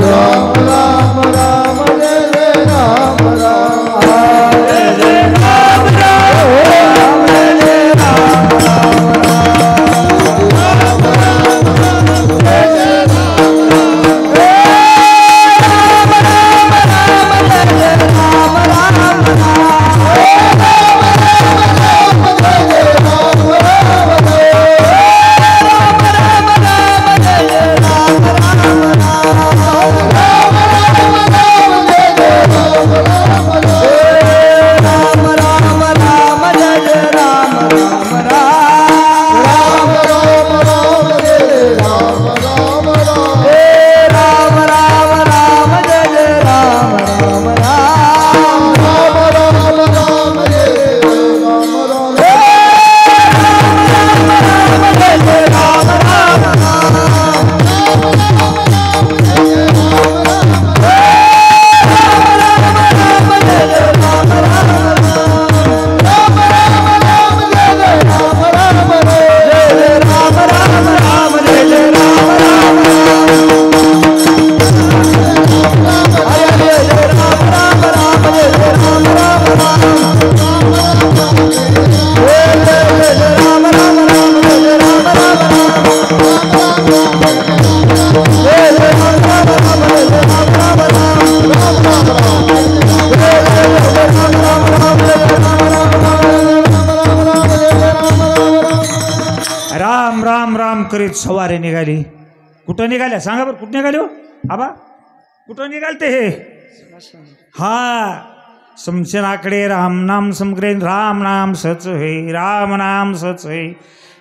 राम राम राम जय राम राम जय जय राम राम जय जय राम राम राम राम करीत सवारी निघाली. कुठं निघाल्या सांगा बरं, कुठं निघाली हो आबा, कुठं निघालते हे? हा समशनाकडे राम नाम समग्रे राम नाम सच हे, राम नाम सच हे.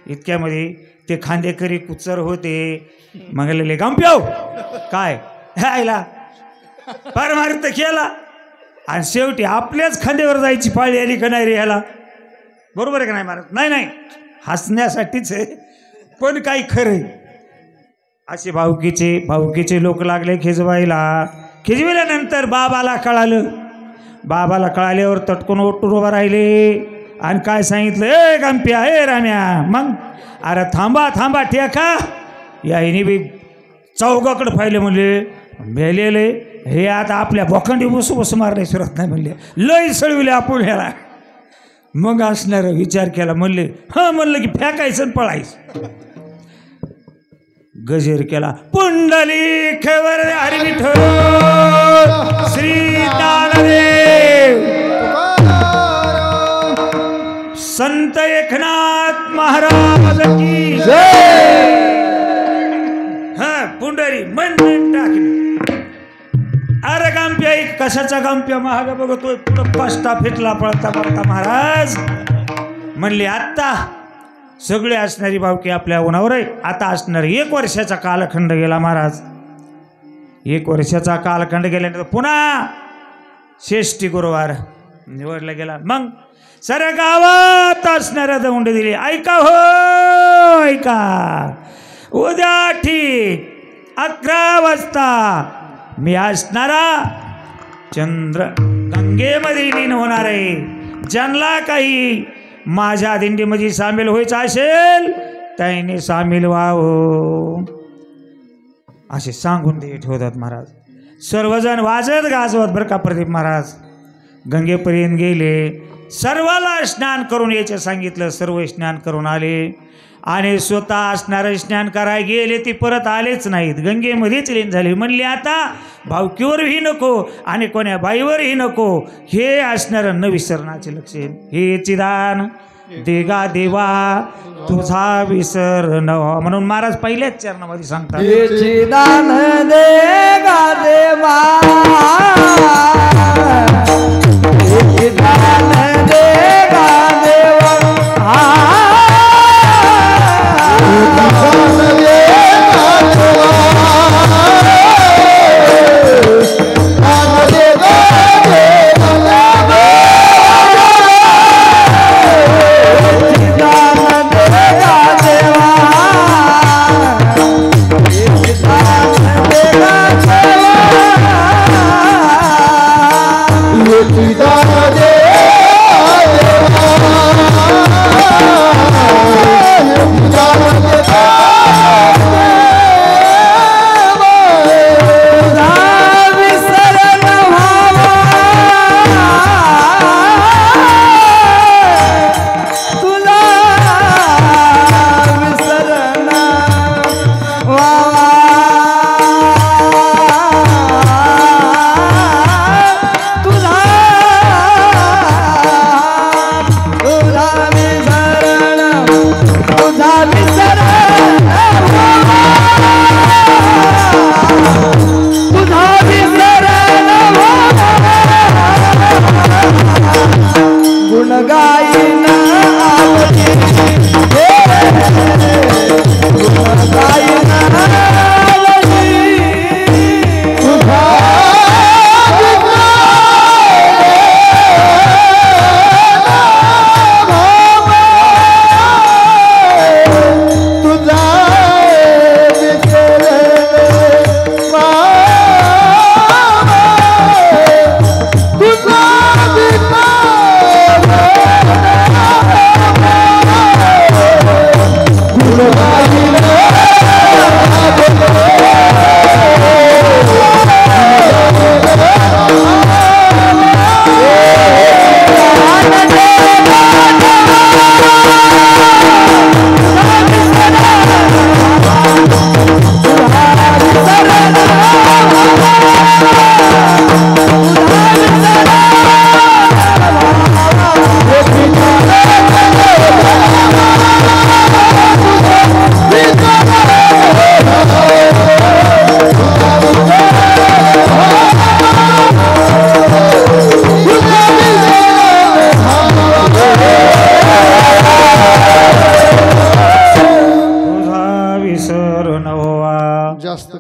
इतक्यामध्ये ते खांदेकरी कुचर होते. मंगलेले गंप्याव काय आयला परमार्थ केला आणि शेवटी आपल्याच खांद्यावर जायची पाळी आली का नाही रे ह्याला. बरोबर आहे का नाही महाराज? नाही नाही, हसण्यासाठीच आहे, पण काही खरं. असे भाऊकीचे लोक लागले खिजवायला. खिजविल्यानंतर बाबाला कळाल्यावर तटकून ओटून उभा राहिले आणि काय सांगितलं, ए गंप्या ए राम्या. मग अरे थांबा थांबा टेका. याने बी चौघाकडे पाहिले म्हणले मेलेले हे आता आपल्या बोखंडी बस मारणे सुरत नाही म्हणले, लय सळविले आपण ह्याला. मग असणार विचार केला, म्हणले हां, म्हणलं की फेकायचं आणि पळायचं. गजेर केला पुंडलिक वर हरी विठ्ठल श्री ज्ञानदेव संत एकनाथ महाराज की जय. हा पुंडरी मन टाकली. अरे गांप्या कशाचा गांप्या महाग बघतोय, पुढं पाष्टा फिटला पळता पळता. महाराज म्हणले आत्ता सगळे असणारी भावकी आपल्या उन्हावर आहे. आता असणार 1 वर्षाचा कालखंड गेला महाराज. 1 वर्षाचा कालखंड गेल्यानंतर पुन्हा शेष्टी गुरुवार निवडला गेला. मग साऱ्या गावात असणाऱ्या दौंड दिली. ऐका हो ऐका, उद्या ठीक 11 वाजता मी असणारा चंद्र गंगेमध्ये लीन होणार आहे. ज्यांना काही माझ्या दिंडीमध्ये सामील व्हायचं असेल त्याने सामील व्हावं असे सांगून ते ठेवतात महाराज. सर्वजण वाजत गाजवत बरं का. प्रदीप महाराज गंगेपर्यंत गेले. सर्वाला स्नान करून यायचं सांगितलं. सर्व स्नान करून आले आणि स्वतः असणारं स्नान करायला गेले. ती परत आलेच नाहीत, गंगेमध्येच लीन झाले. म्हणले आता भावकीवरही नको आणि कोण्या बाईवरही नको, हे असणारं न विसरणाचे लक्षण. हे चिदान देगा देवा तुझा विसर न हो. म्हणून महाराज पहिल्याच चरणामध्ये सांगतात, हे चिदान देगा देवा, हे चिदान देगा देवा,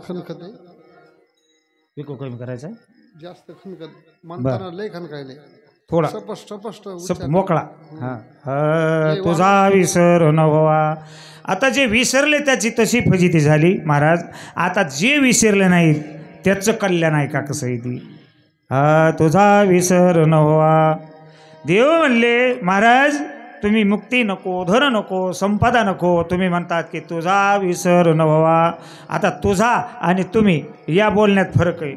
खनखत आहे, इको कमी करायचा जास्त खनखत म्हणताना लय खनकायले थोडा स्पष्ट स्पष्ट मोकळा. तुझा विसर न व्हावा. आता जे विसरले त्याची तशी फजिती झाली महाराज. आता जे विसरले नाहीत त्याचं कल्याण आहे का कसं आहे ती. तुझा विसर न व्हावा. देव म्हणले महाराज तुम्ही मुक्ती नको, धन नको, संपदा नको, तुम्ही म्हणतात की तुझा विसर न व्हावा. आता तुझा आणि तुम्ही या बोलण्यात फरक आहे.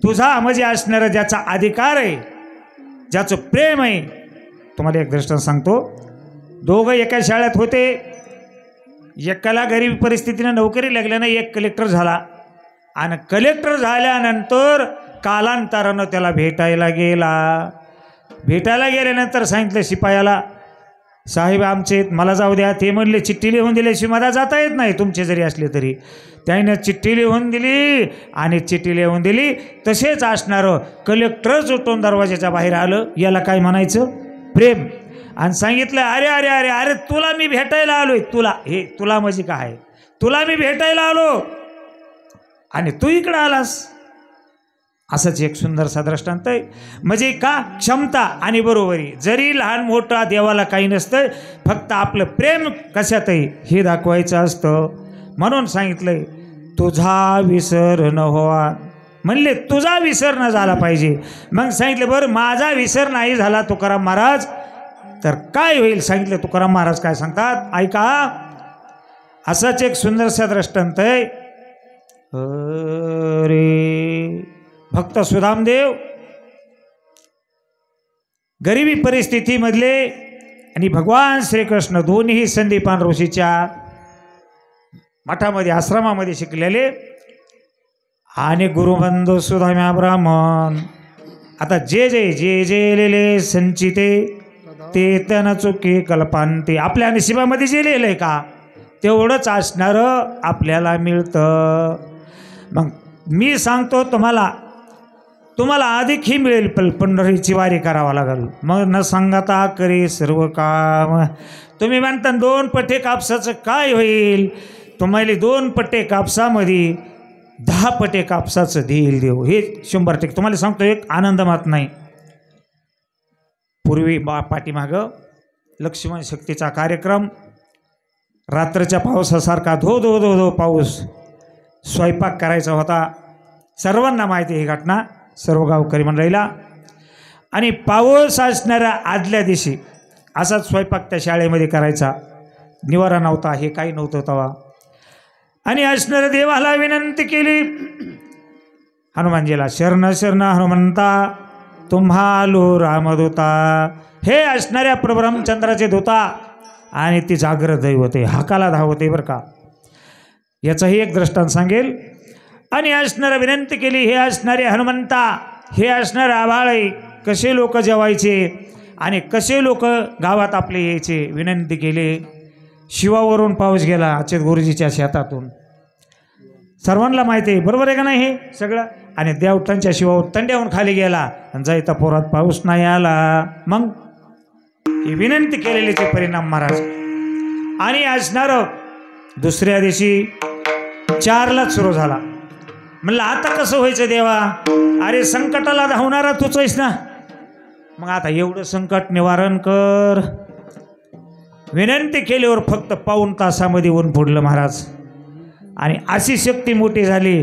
तुझा म्हणजे असणारा ज्याचा अधिकार आहे, ज्याचं प्रेम आहे. तुम्हाला एक दृष्टांत सांगतो. दोघं एका शाळेत होते. एकाला गरीब परिस्थितीनं नोकरी लागल्यानं एक कलेक्टर झाला आणि कलेक्टर झाल्यानंतर कालांतरानं त्याला भेटायला गेल्यानंतर सांगितलं शिपायाला, साहेब आमचे मला जाऊ द्या. ते म्हणले चिठ्ठी लिहून दिल्याशिवाय मला जाता येत नाही, तुमचे जरी असले तरी. त्याने चिठ्ठी लिहून दिली आणि चिठ्ठी लिहून दिली. तसेच असणारं कलेक्टरच उठून दरवाजाच्या बाहेर आलं. याला काय म्हणायचं? प्रेम. आणि सांगितलं अरे अरे अरे अरे तुला मी भेटायला आलोय. तुला म्हणजे काय? तुला मी भेटायला आलो आणि तू इकडं आलास. असंच एक सुंदरसा दृष्टांत आहे. म्हणजे का क्षमता आणि बरोबरी. जरी लहान मोठा देवाला काही नसतं, फक्त आपलं प्रेम कशात आहे हे दाखवायचं असतं. म्हणून सांगितलंय तुझा विसर न व्हावा. म्हणले तुझा विसर न झाला पाहिजे. मग सांगितलं बरं माझा विसर नाही झाला तुकाराम महाराज तर काय होईल? सांगितलं तुकाराम महाराज काय सांगतात ऐका. असाच एक सुंदरसा दृष्टांत आहे. अरे भक्त सुदामदेव गरिबी परिस्थितीमधले आणि भगवान श्रीकृष्ण दोन्ही संदीपान ऋषीच्या मठामध्ये आश्रमामध्ये शिकलेले आणि गुरुबंधू सुदाम्या ब्राह्मण. आता जे लेले संचिते ते तन चुके कल्पांते. आपल्या नशिबामध्ये जे लिहिलंय का तेवढंच असणारं आपल्याला मिळतं. मग मी सांगतो तुम्हाला अधिकही मिळेल, पण पंढरीची वारी करावा लागेल. मग न सांगता करे सर्व काम. तुम्ही म्हणता 2 पट्टे कापसाचं काय होईल? तुम्हाला 2 पट्टे कापसामध्ये 10 पट्टे कापसाचं देईल देव. हे 100% तुम्हाला सांगतो. एक आनंद मात नाही. पूर्वी पाठीमागं लक्ष्मण शक्तीचा कार्यक्रम, रात्रीच्या पावसासारखा धो धो धो धो पाऊस, स्वयंपाक करायचा होता. सर्वांना माहिती आहे ही घटना, सर्व गावकरी मंडळीला. आणि पाऊस असणाऱ्या आदल्या दिवशी असाच स्वयंपाक त्या शाळेमध्ये करायचा. निवारा नव्हता, हे काही नव्हतं तेव्हा. आणि असणाऱ्या देवाला विनंती केली हनुमानजीला, शरण शरण हनुमंता तुम्हालो रामदूता. हे असणाऱ्या प्रभ्रमचंद्राचे दूता. आणि ती जागृत दैवते हाकाला धावते बरं का. याचाही एक दृष्टांत सांगेल. आणि असणारा विनंती केली, हे असणारे हनुमंता, हे असणारे आभाळे कसे लोक जेवायचे आणि कसे लोक गावात आपले यायचे. विनंती केली. शिवावरून पाऊस गेला अच्युत गुरुजीच्या शेतातून. सर्वांना माहिती आहे बरोबर आहे का नाही हे सगळं. आणि देवटांच्या शिवावर तंड्याहून खाली गेला आणि जायता पोरात पाऊस नाही आला. मग ही विनंती केलेलीचे परिणाम महाराज. आणि असणारं दुसऱ्या दिवशी 4लाच सुरू झाला. म्हणलं आता कसं व्हायचं देवा? अरे संकटाला धावणारा तूच आहेस ना, मग आता एवढं संकट निवारण कर. विनंती केल्यावर फक्त 1.25 तासामध्ये ऊन फोडलं महाराज. आणि अशी शक्ती मोठी झाली.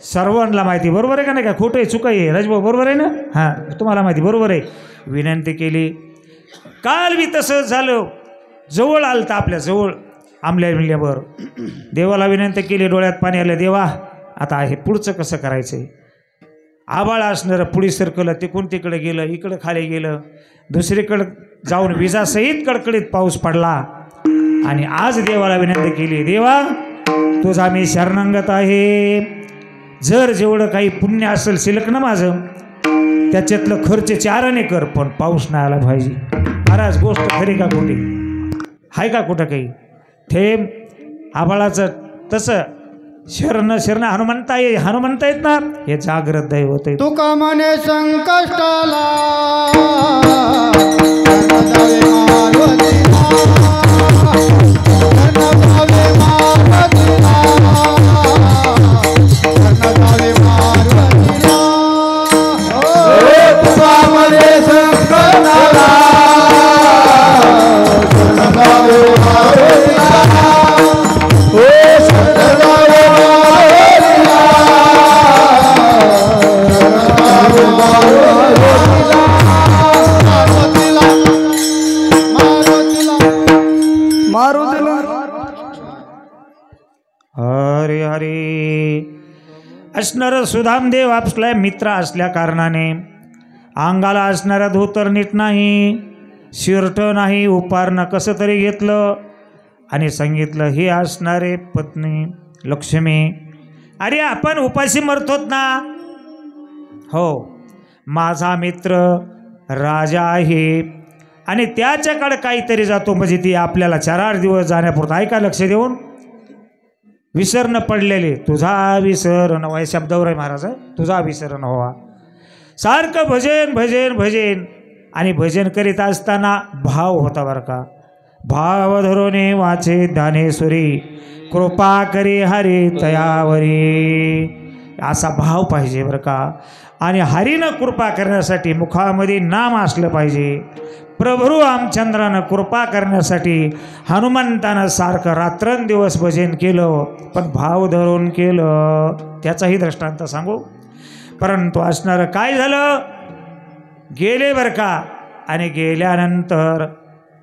सर्वांना माहिती बरोबर आहे का नाही? का खोटं आहे चुका आहे राजभाऊ? बरोबर आहे ना? हां तुम्हाला माहिती बरोबर आहे. विनंती केली. काल बी तसंच झालं. जवळ आलं तर आपल्या जवळ आमल्यावर देवाला विनंती केली. डोळ्यात पाणी आलं. देवा आता हे पुढचं कसं करायचं आहे? आबाळ असणारं पुढे सरकलं, तिकडे गेलं, इकडं खाली गेलं, दुसरीकडं जाऊन विजासहित कडकडीत पाऊस पडला. आणि आज देवाला विनंती केली, देवा तुझा मी शरणागत आहे. जर जेवढं काही पुण्य असेल शिल्लक ना माझं त्याच्यातलं खर्च 4 कर, पण पाऊस नाही आला पाहिजे. महाराज गोष्ट खरी का खोटी? आहे का कुठं काही? थेंब आबाळाचं तसं शरण शरण हनुमंता येत ना, हे जागृत दैवत आहे. तुका म्हणे संकष्टाला हरे हरे. असणारं सुदामदेव आपल्या मित्र असल्या कारणाने अंगाला असणारा धोतर नीट नाही, शिरट नाही, उपारणं कसं तरी घेतलं आणि सांगितलं, हे असणारे पत्नी लक्ष्मी, अरे आपण उपाशी मरतोत ना. हो, माझा मित्र राजा आहे आणि त्याच्याकडे काहीतरी जातो म्हणजे ती आपल्याला 4-8 दिवस जाण्यापुरतं ऐका लक्ष देऊन. विसरणं पडलेले, तुझा विसरण व्हाय शब्दावर आहे महाराज, तुझा विसरण व्हावा. सारखं भजन भजन भजन आणि भजन करीत असताना भाव होता बरं का. भाव धरोने वाचे ज्ञानेश्वरी, कृपा करे हरी तयावरी, असा भाव पाहिजे बरं का. आणि हरीनं कृपा करण्यासाठी मुखामध्ये नाम असलं पाहिजे. प्रभू रामचंद्रानं कृपा करण्यासाठी हनुमंतानं सारखं रात्रंदिवस भजन केलं, पण भाव धरून केलं. त्याचाही दृष्टांत सांगू. परंतु असणारं काय झालं, गेले बरं का. आणि गेल्यानंतर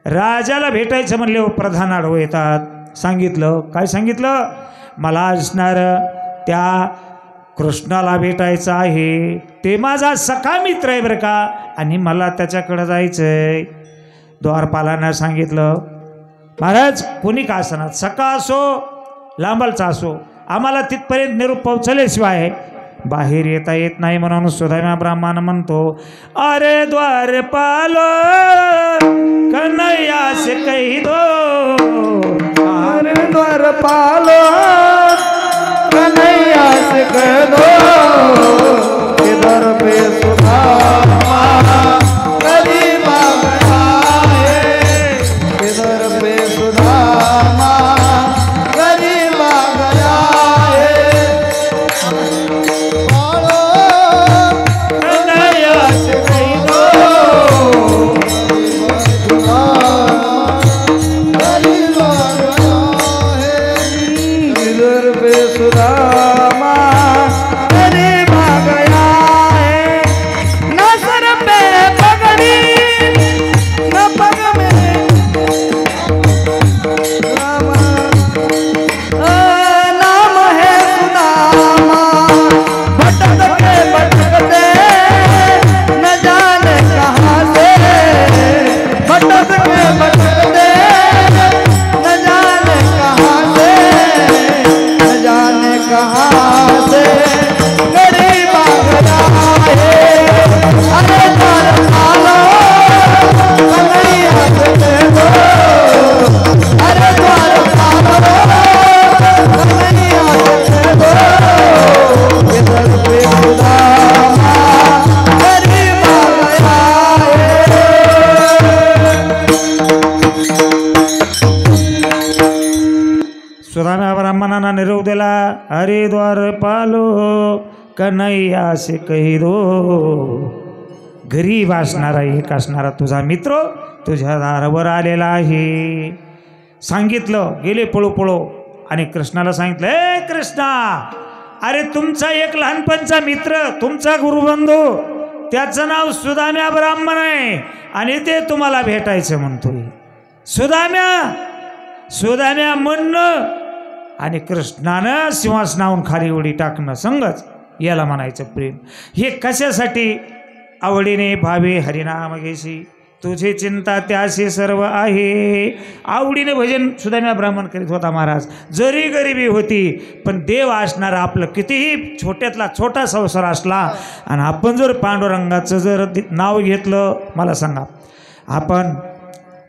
राजाला भेटायचं म्हणले प्रधान आडवं येतात. सांगितलं, काय सांगितलं, मला असणारं त्या कृष्णाला भेटायचं आहे, ते माझा सखा मित्र आहे बरं का, आणि मला त्याच्याकडं जायचं आहे. द्वारपालानं सांगितलं, महाराज कोणी का असणार, सखा असो लांबलचा असो, आम्हाला तिथपर्यंत निरोप पोहोचल्याशिवाय बाहेर येता येत नाही. म्हणून सुदामा ब्राह्मण म्हणतो, अरे द्वारपालो कन्हैया से कही दो, अरे द्वारपालो कन्हैया से कह दो, इधर पे सुदामा गरीब आ गया है, इधर पे सुदामा गरीब आ गया है. कन्हैया से कही दो, इधर पे सुदामा गरीब आ गया है. न सर पे पगड़ी न पग में रामा, नाम है सुदामा. भटकते भटकते न जाने कहाँ से, भटकते भटकते न जाने कहाँ से, न जाने कहाँ से गरीब आ गया है. अरे द्वारपालो कन्हैया से कह दो, अरे द्वारपालो कन्हैया से कह दो, इधर पे सुदामा गरीब आ गया है. सुदामा ब्राह्मणांना निरोप दिला, अरे द्वारपालो कन्हैया से कही दो, गरीब असणारा एक असणारा तुझा मित्र तुझ्या दारावर आलेला आहे. सांगितलं, गेले पळू पळू आणि कृष्णाला सांगितलं, ए कृष्णा, अरे तुमचा एक लहानपणचा मित्र, तुमचा गुरुबंधू, त्याचं नाव सुदाम्या ब्राह्मण आहे आणि ते तुम्हाला भेटायचं म्हणतोय. सुदाम्या म्हणणं आणि कृष्णानं सिंहासनावून खाली उडी टाकणं संगच, याला म्हणायचं प्रेम. हे कशासाठी, आवडीने भावे हरिनाम घेशी, तुझी चिंता त्याशी सर्व आहे. आवडीने भजन सुदाम्या ब्राह्मण करीत होता महाराज. जरी गरिबी होती पण देव असणारा, आपलं कितीही छोट्यातला छोटा संसार असला आणि आपण जर पांडुरंगाचं जर नाव घेतलं, मला सांगा, आपण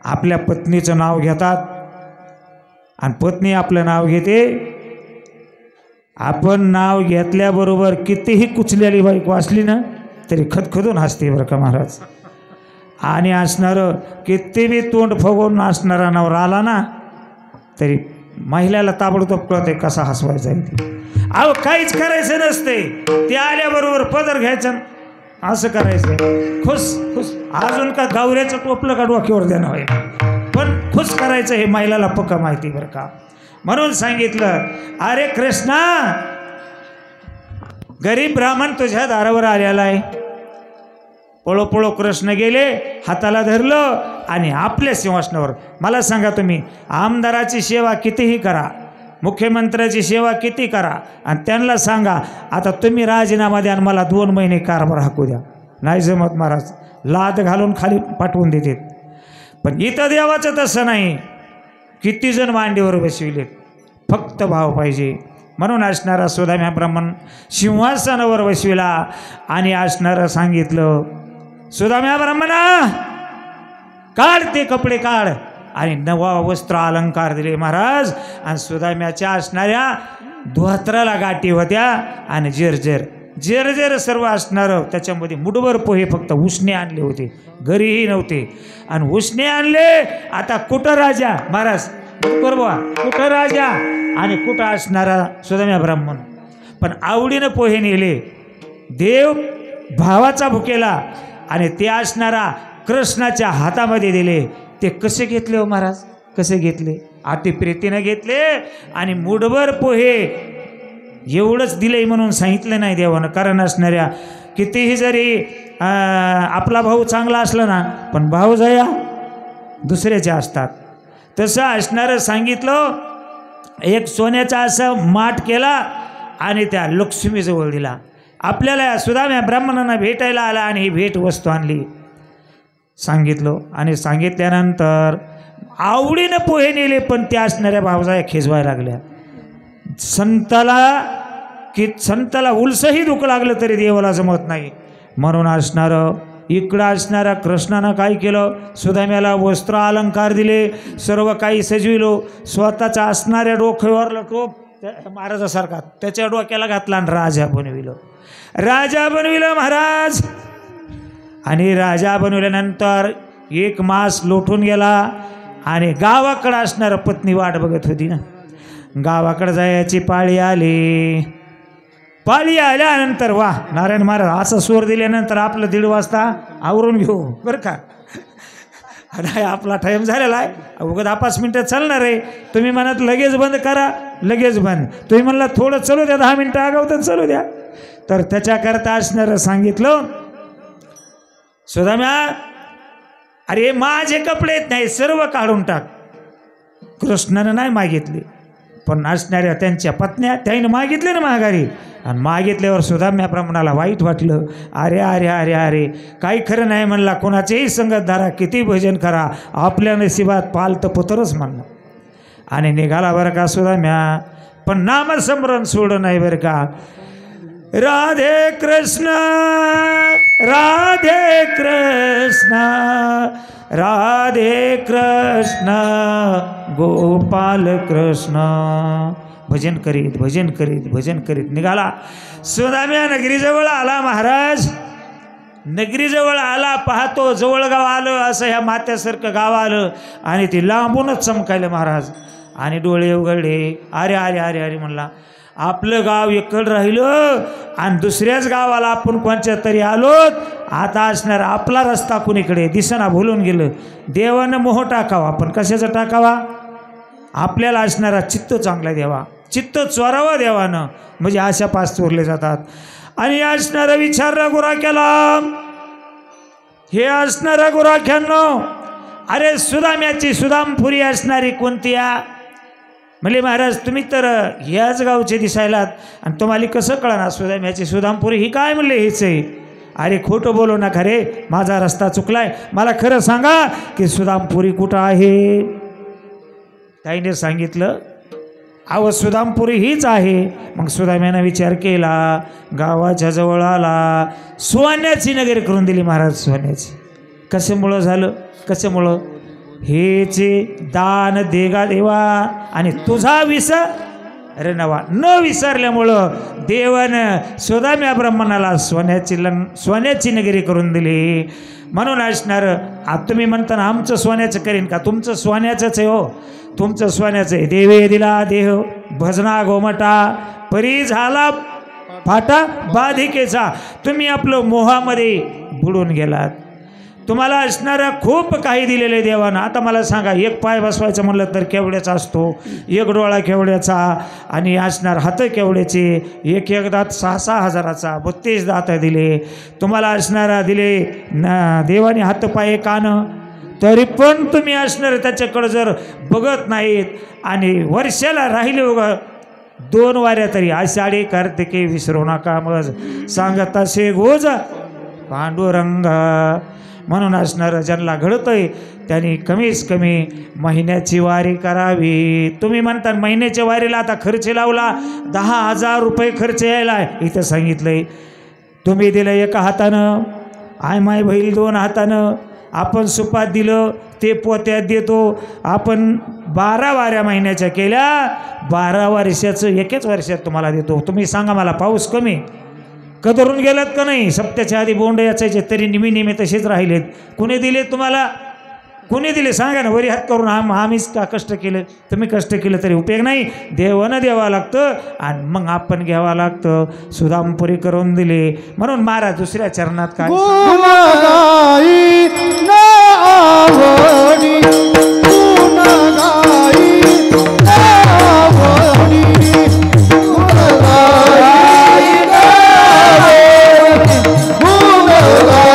आपल्या पत्नीचं नाव घेतात आणि पत्नी आपलं नाव घेते. आपण नाव घेतल्याबरोबर कितीही कुचलेली बायको असली ना तरी खदखदून हसते बरं का महाराज. आणि असणारं किती बी तोंड फुगवून असणारा नवरा आला ना तरी महिलाला ताबडतोब कळते कसा हसवायचा आहे ते. अहो काहीच करायचं नसते, ते आल्याबरोबर पदर घ्यायचं, असं करायचं, खुश खुश. अजून का गावऱ्याचं टोपलं का डोक्यावर देणं व्हायला, पण खुश करायचं हे महिलाला पक्का माहिती बरं का. म्हणून सांगितलं, अरे कृष्णा, गरीब ब्राह्मण तुझ्या दारावर आलेला आहे. पळो पळो कृष्ण गेले, हाताला धरलं आणि आपल्या सिंहासनावर. मला सांगा तुम्ही, आमदाराची सेवा कितीही करा मुख्यमंत्र्याची सेवा किती करा आणि त्यांना सांगा आता तुम्ही राजीनामा द्या आणि मला 2 महिने कारभार हाकू द्या. नाही जमत महाराज, लाद घालून खाली पाठवून देतात. पण इथं देवाचं तसं नाही. किती जण मांडीवर बसविलेत, फक्त भाव पाहिजे. म्हणून असणारा सुदाम्या ब्राह्मण सिंहासनावर बसविला आणि असणारं सांगितलं, सुदाम्या ब्राह्मणा काढ ते कपडे काढ, आणि नवा वस्त्र अलंकार दिले महाराज. आणि सुदाम्याच्या असणाऱ्या धोत्राला गाठी होत्या आणि जर्जर सर्व असणारं त्याच्यामध्ये मुठभर पोहे, फक्त उसने आणले होते, घरीही नव्हते. आणि उसने आणले. आता कुठं राजा महाराज, बरोबर कुठं राजा आणि कुठं असणारा सुदाम्या ब्राह्मण. पण आवडीनं पोहे नेले, देव भावाचा भुकेला, आणि ते असणारा कृष्णाच्या हातामध्ये दिले. ते कसे घेतले हो महाराज, कसे घेतले? अति प्रीतीनं घेतले. आणि मुठभर पोहे एवढंच दिले म्हणून सांगितलं नाही देवानं. कारण असणाऱ्या कितीही जरी आपला भाऊ चांगला असला ना, पण भाऊ जया दुसऱ्याचे असतात. तसं असणारं सांगितलं. एक सोन्याचा असं माठ केला आणि त्या लक्ष्मीजवळ दिला. आपल्याला सुदाम्या ब्राह्मणांना भेटायला आला आणि ही भेट वस्तू आणली सांगितलं. आणि सांगितल्यानंतर आवडीनं पोहे नेले, पण त्या असणाऱ्या भावजाया खेचवायला लागल्या. संताला उलसही दुःख लागलं तरी देवाला जमत नाही. म्हणून असणारं इकडं असणाऱ्या कृष्णानं काय केलं, सुदाम्याला वस्त्र अलंकार दिले, सर्व काही सजविलो. स्वतःचा असणाऱ्या डोक्यावरला टोप महाराजासारखा त्याच्या डोक्याला घातला आणि राजा बनविलं महाराज. आणि राजा बनवल्यानंतर 1 मास लोटून गेला. आणि गावाकडं असणारं पत्नी वाट बघत होती ना. गावाकडं जायची पाळी आल्यानंतर वा नारायण महाराज असा सूर दिल्यानंतर आपलं 1:30 वाजता आवरून घेऊ बरं का. नाही आपला टाईम झालेला आहे, उगाच 5 मिनटं चालणार आहे. तुम्ही म्हणत लगेच बंद करा, लगेच बंद. तुम्ही म्हणला थोडं चालू द्या, 10 मिनटं आगाव तर चालू द्या. तर त्याच्याकरता असणारं सांगितलं, सुदाम्या अरे माझे कपडे नाही सर्व काढून टाक. कृष्णानं नाही मागितले, पण असणाऱ्या त्यांच्या पत्न्या त्याने मागितले ना माघारी. आणि मागितल्यावर सुदाम्या ब्राह्मणाला वाईट वाटलं. अरे अरे अरे अरे काही खरं नाही म्हणला. कोणाचेही संगत धरा, किती भजन करा, आपल्या नशिबात पाल तर पुत्रच म्हणलं. आणि निघाला बरं का सुदाम्या, पण नामस्मरण सोडलं नाही बरं का. राधे कृष्ण राधे कृष्ण राधे कृष्ण गोपाल कृष्ण भजन करीत निघाला. सुदाम्या नगरीजवळ आला महाराज. नगरीजवळ आला, पाहतो जवळगाव आलं, असं ह्या मात्यासारखं गाव आलं. आणि ते लांबूनच चमकायलं महाराज. आणि डोळे उघडले. अरे अरे अरे अरे म्हणला, आपलं गाव एकड राहिलं आणि दुसऱ्याच गावाला आपण कोणच्या तरी आलोत. आता असणार आपला रस्ता कुणीकडे दिसना, भुलून गेलं. देवानं मोह टाकावा, पण कशाचा टाकावा? आपल्याला असणारा चित्त चांगला द्यावा, चित्त चोरावं देवानं, म्हणजे अशा पास चोरले जातात. आणि असणारा विचारला गुराख्याला, हे असणारा गुराख्यांनो, अरे सुदाम्याची सुदामपुरी असणारी कोणती या? म्हणले महाराज तुम्ही तर ह्याच गावचे दिसायलात आणि तुम्हाला कसं कळणार सुदाम्याची सुदामपुरी ही काय? म्हणले हेच आहे. अरे खोटं बोलू नका रे, माझा रस्ता चुकलाय, मला खरं सांगा की सुदामपुरी कुठं आहे? ताईने सांगितलं, अहो सुदामपुरी हीच आहे. मग सुदाम्यानं विचार केला, गावाच्या जवळ आला, सोन्याची नगरी करून दिली महाराज. सोन्याची कशामुळं झालं? कशामुळं? हेचे दान देगा देवा आणि तुझा विसर नवा न विसरल्यामुळं देवानं सुदाम्या ब्राह्मणाला सोन्याची नगरी करून दिली. म्हणून असणार तुम्ही म्हणता आमचं सोन्याचं करीन का? तुमचं सोन्याचंच आहे हो, तुमचं सोन्याचं आहे. देवे दिला देह भजना गोमटा परी झाला फाटा बाधिकेचा. तुम्ही आपलं मोहामध्ये बुडून गेलात. तुम्हाला असणारा खूप काही दिलेले देवानं. आता मला सांगा, एक पाय बसवायचं म्हणलं तर केवढ्याचा असतो, एक डोळा केवढ्याचा, आणि असणार हात केवढ्याचे, एक दात 6-6 हजाराचा, 32 दात दिले तुम्हाला. असणारा दिले देवाने हात पाय कान तरी पण तुम्ही असणार त्याच्याकडे जर बघत नाहीत आणि वर्षाला राहिले उगा 2 वाऱ्या तरी आषाढी कार्तिकी विसरू नका मज सांगत असे गोज पांडुरंगा. म्हणून असणारं ज्यांना घडतंय त्यांनी कमीच कमी महिन्याची वारी करावी. तुम्ही म्हणता महिन्याच्या वारीला आता खर्च लावला 10,000 रुपये खर्च यायला इथं सांगितलंय. तुम्ही दिलं एका हातानं, आय माय बहील 2 हातानं, आपण सुपात दिलं ते पोत्यात देतो. आपण 12 वाऱ्या महिन्याच्या केल्या, 12 वर्षाचं 1 वर्षात तुम्हाला देतो. तुम्ही सांगा मला पाऊस कमी कदरून गेलात का नाही? सप्त्याच्या आधी बोंड याचायचे तरी नेहमी तसेच राहिलेत. कुणी दिले तुम्हाला? कुणी दिले सांगा ना. वरी हात करून आम्हीच का कष्ट केलं? तुम्ही कष्ट केलं तरी उपयोग नाही. देवानं द्यावं लागतं आणि मग आपण घ्यावं लागतं. सुदामपुरी करून दिले म्हणून महाराज दुसऱ्या चरणात काय गुणगाई ना आवडी, गुणगाई ना आवडी, गुणगाई ना आवडी, गुणगाई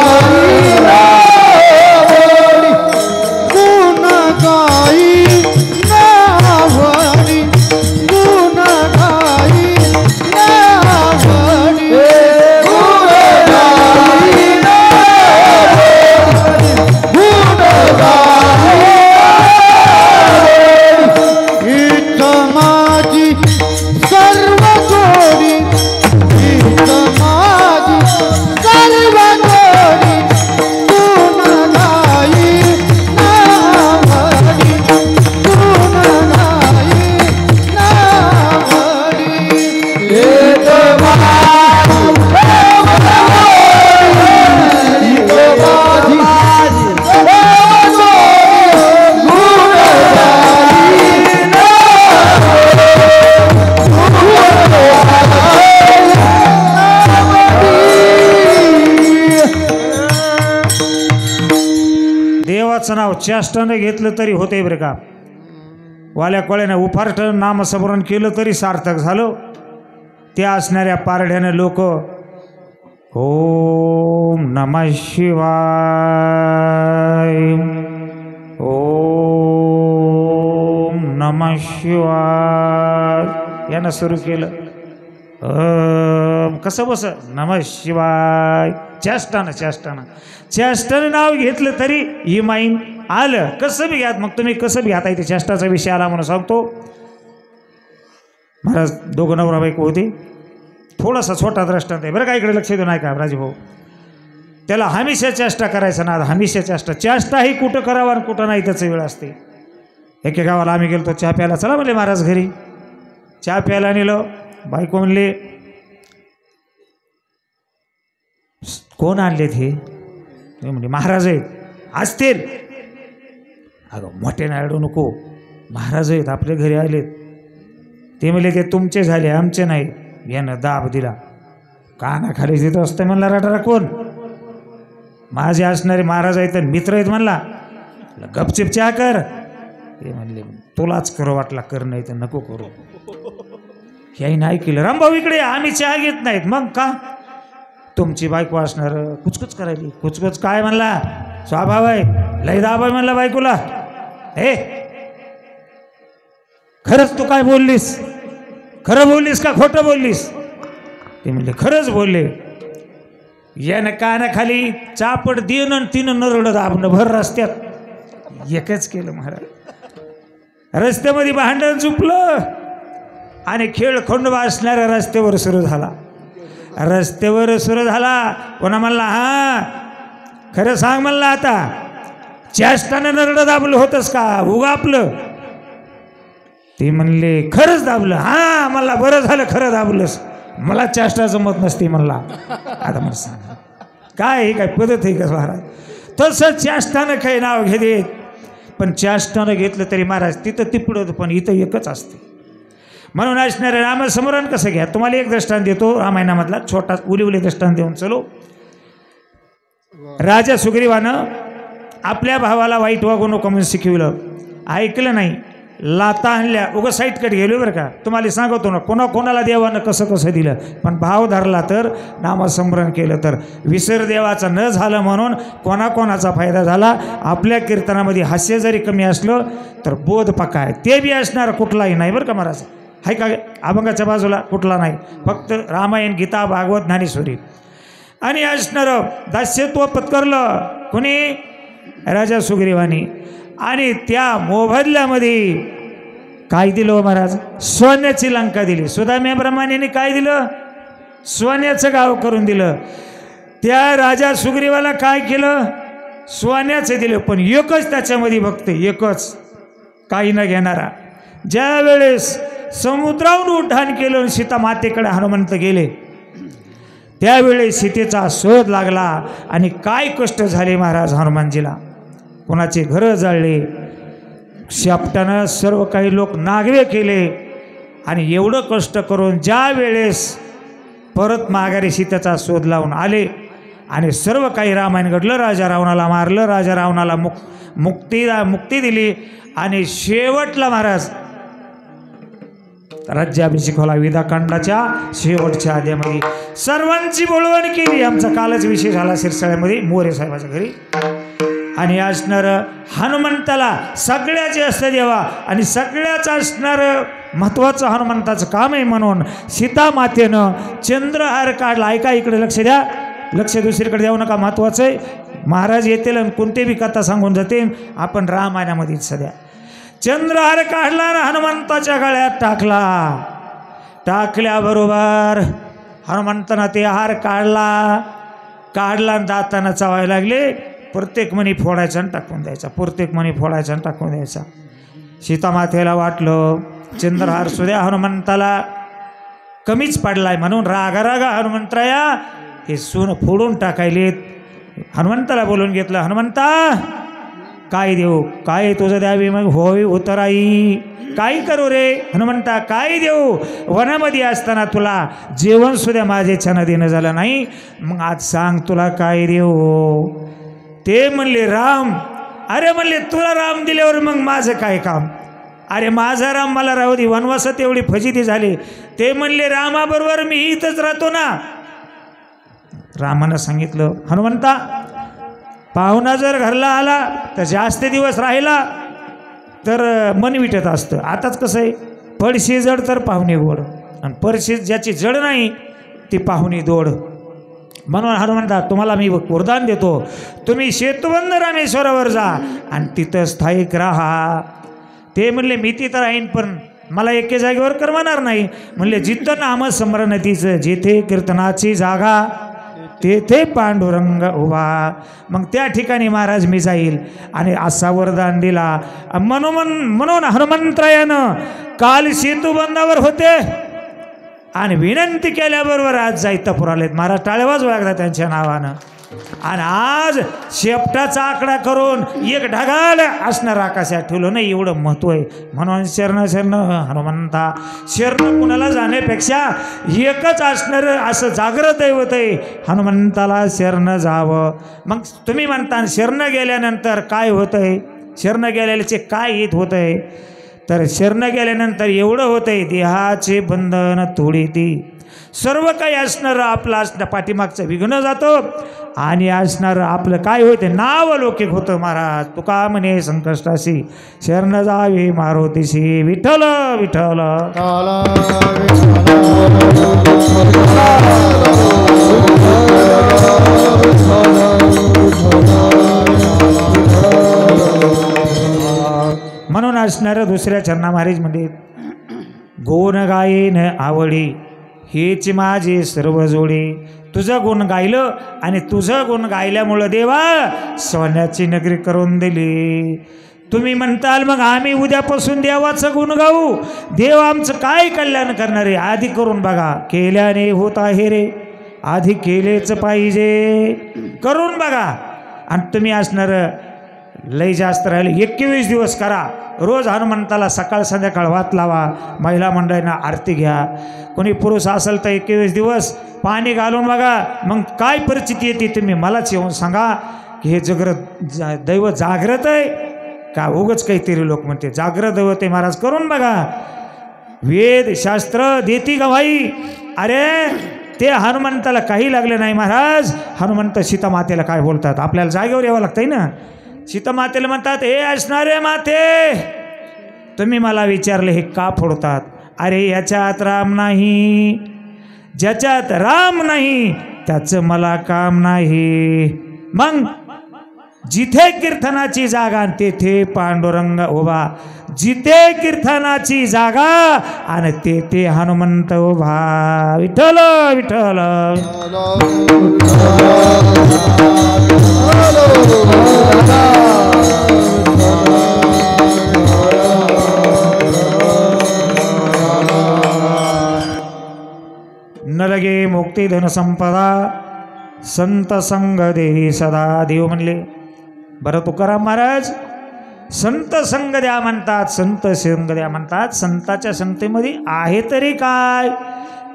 ना आवडी, गुणगाई ना आवडी, गुणगाई ना आवडी, गुणगाई ना माझी सर्व जोडी, माझी सर्व जोडी, गुणगाई नावडी, गुणगाई नावडी. एक देवाचं नाव चेष्टानं घेतलं तरी होते बरं का. वाल्या कोळ्यानं उफारट नामस्मरण केलं तरी सार्थक झालं. त्या असणाऱ्या पारड्यानं लोक ओम नमः शिवाय, ओम नमः शिवाय यानं सुरू केलं. कसं बस नमः शिवाय चेष्टानं नाव घेतलं तरी ही माईन आलं. कसं बी घ्यात. मग तुम्ही कसं बी घाता इथे चेष्टाचा विषय आला म्हणून सांगतो. महाराज 2 नवरा बायको होते. थोडासा छोटा दृष्टांत आहे बरं का. इकडे लक्ष देऊ नाही का राजभाऊ. त्याला हमेशा चेष्टा करायचा ना. हमेशा चेष्टा ही कुठं करावं आणि कुठं नाही त्याचं वेळ असते. एके गावाला आम्ही गेलो चहा प्यायला. चला म्हणले महाराज घरी. चहा प्यायला नेलं. बायको म्हणले कोण आणलेत हे? म्हणजे महाराज आहेत. असतील. अगं मोठे नारडू नको, महाराज आहेत आपल्या घरी आलेत. ते म्हणले ते तुमचे झाले आमचे नाही. यानं दाब दिला. कानाखाली तिथं असतं म्हणला रटारा कोण? माझे असणारे महाराज आहेत मित्र आहेत म्हणला. गपचिप चहा कर. ते म्हणले तुलाच करू वाटला कर, नाही तर नको करू. याही नाही केलं. रामभाऊ इकडे आम्ही चहा घेत नाहीत. मग का? तुमची बायको असणार कुचकुच करायली. कुचकुच काय म्हणला? स्वभाव आहे लय दाब आहे म्हणला बायकोला. हे खरंच तू काय बोललीस? खरं बोललीस का खोटं बोललीस? ते म्हणले खरंच बोलले. यानं कानाखाली चापड देणं आणि तिनं नरडं दाबणं भर रस्त्यात. एकच केलं महाराज. रस्त्यामध्ये भांडण चुकलं आणि खेळ खंडोबा असणाऱ्या रस्त्यावर सुरू झाला. कोणा म्हणला हा खरं सांग म्हणला. आता चेष्टानं नरडं दाबलं होतंस का उगा आपलं? ते म्हणले खरंच दाबलं. हा मला बरं झालं खरं दाबलंस. मला चेष्टा जमत नसते म्हणला. आता मला सांग काय हे काय पद्धत आहे का महाराज? तसं चेष्टानं काही नाव घेत. पण चेष्टानं घेतलं तरी महाराज तिथं तिपडत पण इथं एकच असते. म्हणून असणारे रामस्मरण कसं घ्या. तुम्हाला एक दृष्टांत देतो रामायणामधला छोटा उली दृष्टांत देऊन चलो. राजा सुग्रीवानं आपल्या भावाला वाईट वागू नको म्हणून शिकविलं. ऐकलं नाही. लाता आणल्या उगं साईडकडे गेलो बरं का. तुम्हाला सांगतो ना कोणाकोणाला देवानं कसं कसं दिलं, पण भाव धरला तर नामस्मरण केलं तर विसर देवाचा न झालं म्हणून कोणाकोणाचा फायदा झाला. आपल्या कीर्तनामध्ये हास्य जरी कमी असलं तर बोध पक्का आहे, ते बी असणार कुठलाही नाही बरं का महाराज. हाय का अभंगाच्या बाजूला कुठला नाही, फक्त रामायण गीता भागवत ज्ञानेश्वरी. आणि असणारं दास्यत्व पत्करलं कोणी, राजा सुग्रीवानी. आणि त्या मोबदल्यामध्ये काय दिलं महाराज, सोन्याची लंका दिली. सुदाम्या ब्रह्मण्याने काय दिलं, सोन्याचं गाव करून दिलं. त्या राजा सुग्रीवाला काय केलं, सोन्याचं दिलं. पण एकच त्याच्यामध्ये भक्त, एकच काही न घेणारा. ज्या वेळेस समुद्रावरून उड्डाण केलं सीता मातेकडे हनुमंत गेले, त्यावेळेस सीतेचा शोध लागला. आणि काय कष्ट झाले महाराज हनुमानजीला, कोणाचे घरं जाळले, शापटानं सर्व काही लोक नागवे केले. आणि एवढं कष्ट करून ज्या वेळेस परत माघारी सीतेचा शोध लावून आले आणि सर्व काही रामायण घडलं. राजा रावणाला मारलं, राजा रावणाला मुक्ती दिली. आणि शेवटला महाराज राज्याभिषेक होला. विधाकांडाच्या शेवटच्या अध्यायामध्ये सर्वांची बोलवण केली. आमचा कालच विषय झाला शिरसाळ्यामध्ये मोरे साहेबाच्या घरी. आणि असणारं हनुमंताला सगळ्याचे असतं देवा आणि सगळ्याच असणारं महत्त्वाचं हनुमंताचं काम आहे म्हणून सीता मातेनं चंद्रहार काढला. ऐका इकडे लक्ष द्या, लक्ष दुसरीकडे द्यावं नका, महत्त्वाचं आहे. महाराज येतील आणि कोणते बी कथा सांगून जाते. आपण रामायणामध्ये सध्या चंद्रहार काढला आणि हनुमंताच्या गळ्यात टाकला. टाकल्याबरोबर हनुमंतानं ते हार काढला आणि दातानं चावायला लागले. प्रत्येक मणी फोडायचा आणि टाकून द्यायचा, प्रत्येक मणी फोडायचा आणि टाकून द्यायचा. सीतामातेला वाटलं चंद्रहार सुद्धा हनुमंताला कमीच पडलाय म्हणून रागा हनुमंतराया हे सोनं फोडून टाकायलेत. हनुमंताला बोलून घेतलं, हनुमंता काय देऊ, काय तुझं द्यावी. मग होय उतराई, काय करू रे हनुमंता, काय देऊ. वनामध्ये असताना तुला जेवण सुद्धा माझे छान देणं झालं नाही, मग आज सांग तुला काय देऊ. ते म्हणले राम. अरे म्हणले तुला राम दिल्यावर मग माझं काय काम. अरे माझा राम मला राहू दे, वनवासात एवढी फजिती झाली. ते म्हणले रामाबरोबर मी इथंच राहतो ना. रामानं सांगितलं हनुमंता पाहुणा जर घरला आला तर जास्त दिवस राहिला तर मन विटत असतं. आताच कसं आहे, पडशी जड तर पाहुणे गोड, आणि पडशी ज्याची जड नाही ती पाहुणी दोड. म्हणून हनुमंता तुम्हाला मी वरदान देतो, तुम्ही शेतुबंध रामेश्वरावर जा आणि तिथं स्थायिक राहा. ते म्हणले मी तिथं राहीन पण मला एके जागेवर करमणार नाही. म्हणले जिथं नामस्मरणतीचं, जेथे कीर्तनाची जागा तेथे पांडुरंग उभा. मग त्या ठिकाणी महाराज मी जाईल. आणि असा वरदान दिला. म्हणून हनुमंतरायानं काल सेतुबंधावर होते आणि विनंती केल्याबरोबर आज जायतापूर आलेत. महाराज टाळे वाजवा लागला त्यांच्या नावानं. आणि आज शेपटाचा आकडा करून एक ढगाल असणार आकाशात ठेवलं नाही, एवढं महत्त्व आहे. म्हणून शरण हनुमंता. शरण कुणाला जाण्यापेक्षा एकच असणार असं जागृत दैवत आहे, हनुमंताला शरण जावं. मग तुम्ही म्हणता शरण गेल्यानंतर काय होतं आहे, शरण गेल्याचे काय हित होतं आहे, तर शरण गेल्यानंतर एवढं होतं आहे देहाचे बंधन तोडी ती. सर्व काही असणारं आपलं असणं पाठीमागचं विघ्न जातं आणि असणारं आपलं काय होतं नाव लौकिक होतं. महाराज तुका म्हणे संकष्टाशी शरण जावे मारुतीशी. विठ्ठल विठ्ठल म्हणून असणारं दुसऱ्या चरणा महाराजमध्ये गुण गायेन आवडी हेच माझे सर्व जोडे. तुझं गुण गायलं आणि तुझं गुण गायल्यामुळं देवा सोन्याची नगरी करून दिली. तुम्ही म्हणताल मग आम्ही उद्यापासून देवाचं गुण गाऊ, देव आमचं काय कल्याण करणार आहे. आधी करून बघा, केल्याने होत आहे रे, आधी केलेच पाहिजे, करून बघा. आणि तुम्ही असणारं लय जास्त राहिले 21 दिवस करा. रोज हनुमंताला सकाळ संध्याकाळ वात लावा. महिला मंडळींना आरती घ्या. कोणी पुरुष असेल तर 21 दिवस पाणी घालून बघा. मग काय परिस्थिती येते तुम्ही मलाच येऊन सांगा की हे दैव जागृत आहे का उगच काहीतरी लोक म्हणते जागृत होते महाराज करून बघा वेद शास्त्र देती गवाही अरे ते हनुमंताला काही लागले नाही महाराज हनुमंत सीतामातेला काय बोलतात आपल्याला जागेवर यावं लागतंय ना सीतामातेला म्हणतात हे असणारे माते तुम्ही मला विचारले हे का फोडतात अरे याच्यात राम नाही ज्याच्यात राम नाही त्याचं मला काम नाही मग जिथे कीर्तनाची जागा तेथे पांडुरंग उभा जिथे कीर्तनाची जागा आणि तेथे हनुमंत उभा विठ्ठल विठ्ठल न लगे मुक्ती धन संपदा संत संग देही सदा देव म्हणले बरं तुकाराम महाराज संत संग द्या म्हणतात संत संग द्या म्हणतात संताच्या संगतीमध्ये आहे तरी काय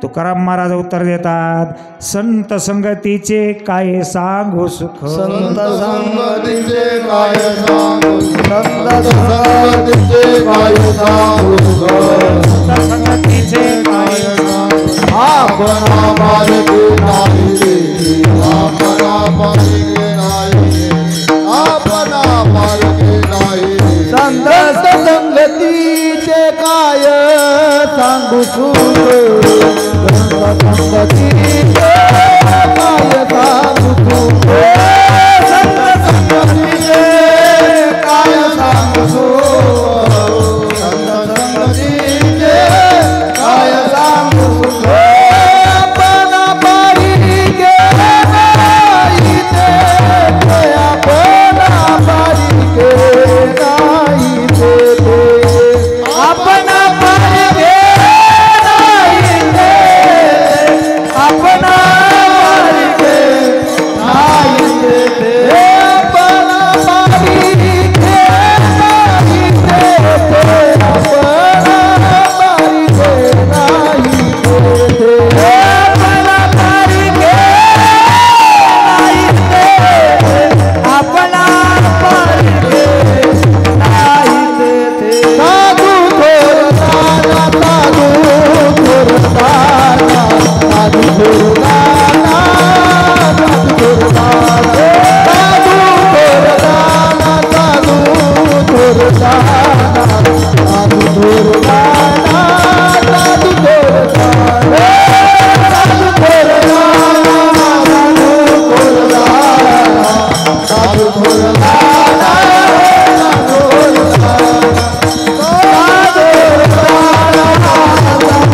तुकाराम महाराज उत्तर देतात संत संगतीचे काय सांगू सुख संत संगतीचे काय सांगू संत संगतीचे काय सांगू संत संगतीचे काय आपणा बालके नाही रे आपणा बालके नाही आपणा बालके नाही संत संगतीचे काय सांगू सुख संत संगतीचे काय सांगू सुख संत संगतीचे काय सांगू सुख संत संगतीचे काय सांगू सुख आपणा बारीके नाही ते आपणा बारीके नाही ते आपणा बारीके नाही ते आपणा बारीके नाही ते आपणा बारीके नाही ते आपणा बारीके नाही ते आपणा बारीके नाही ते आपणा बारीके नाही ते साधू थोरताना साधू थोरताना साधू थोरताना साधू थोरताना साधू थोरताना साधू थोरताना साधू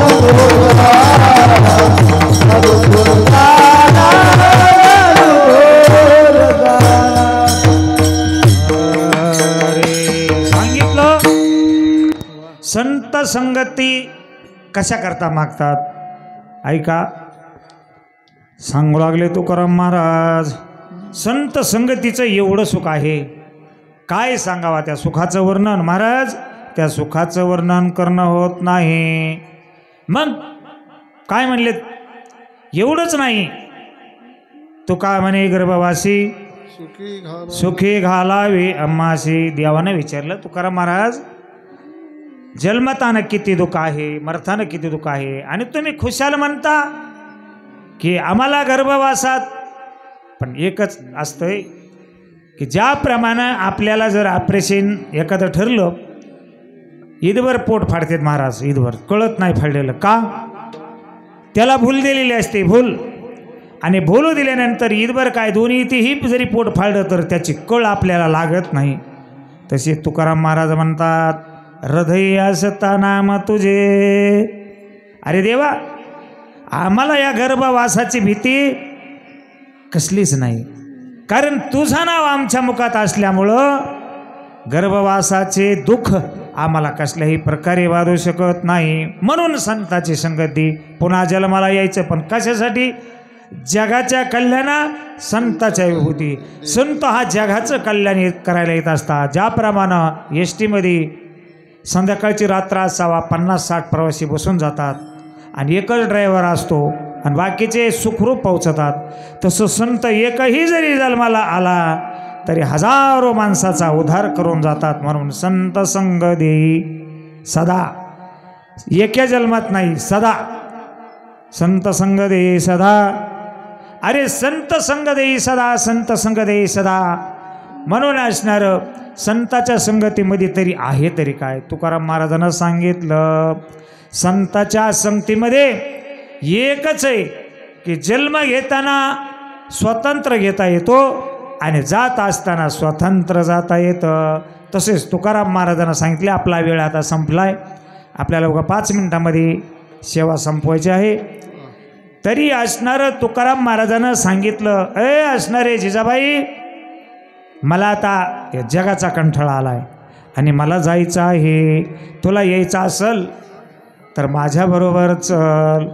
थोरताना साधू थोरताना साधू थोरताना सांगितलं संत संगती कशा करता मागतात ऐका सांगू लागले तुकाराम महाराज संत संगतीचं एवढं सुख आहे काय सांगावा त्या सुखाचं वर्णन महाराज त्या सुखाचं वर्णन करणं होत नाही मग काय म्हणलेत एवढंच नाही तू का म्हणे गर्भवासी सुखी घाल सुखी घालावे अम्माशी देवानं विचारलं तुकाराम महाराज जन्मतानं किती दुःख आहे मरतानं किती दुःख आहे आणि तुम्ही खुशाल म्हणता की आम्हाला गर्भवासात पण एकच असतंय की ज्याप्रमाणे आपल्याला जर ऑपरेशन एखादं ठरलं ईदभर पोट फाडतात महाराज ईदभर कळत नाही फाडलेलं का त्याला भूल दिलेली असते भूल आणि भूल दिल्यानंतर ईदभर काय दोन्ही इथेही जरी पोट फाडलं तर त्याची कळ आपल्याला लागत नाही तसे तुकाराम महाराज म्हणतात हृदय असता नाम तुझे अरे देवा आम्हाला या गर्भवासाची भीती कसलीच नाही कारण तुझं नाव आमच्या मुखात असल्यामुळं गर्भवासाचे दुःख आम्हाला कसल्याही प्रकारे वाढू शकत नाही म्हणून संताची संगती पुन्हा जन्माला यायचं पण कशासाठी जगाच्या कल्याणा संताच्या विभूती संत हा जगाचं कल्याण करायला येत असतात ज्याप्रमाणे एस टीमध्ये संध्याकाळची रात्र असावा 50-60 प्रवासी बसून जातात आणि एकच ड्रायव्हर असतो आणि बाकीचे सुखरूप पोहोचतात तसं संत एकही जरी जन्माला आला तरी हजारो माणसाचा उद्धार करून जातात. म्हणून संत संग देई सदा, एका जन्मात नाही सदा. संत संग देई सदा, अरे संत संग देई सदा, संत संग देई सदा. म्हणून असणार संताच्या संगतीमध्ये तरी आहे तरी काय. तुकाराम महाराजांना सांगितलं संताच्या संगतीमध्ये एकच आहे की जन्म घेताना स्वतंत्र घेता येतो आणि जात असताना स्वतंत्र जाता येतं. तसेच तुकाराम महाराजांना सांगितले. आपला वेळ आता संपलाय, आपल्याला बघा 5 मिनिटांमध्ये सेवा संपवायची आहे. तरी असणारं तुकाराम महाराजांना सांगितलं, असणारे जिजाबाई, मला आता या जगाचा कंठाळा आलाय आणि मला जायचं आहे. तुला यायचं असेल तर माझ्याबरोबर चल.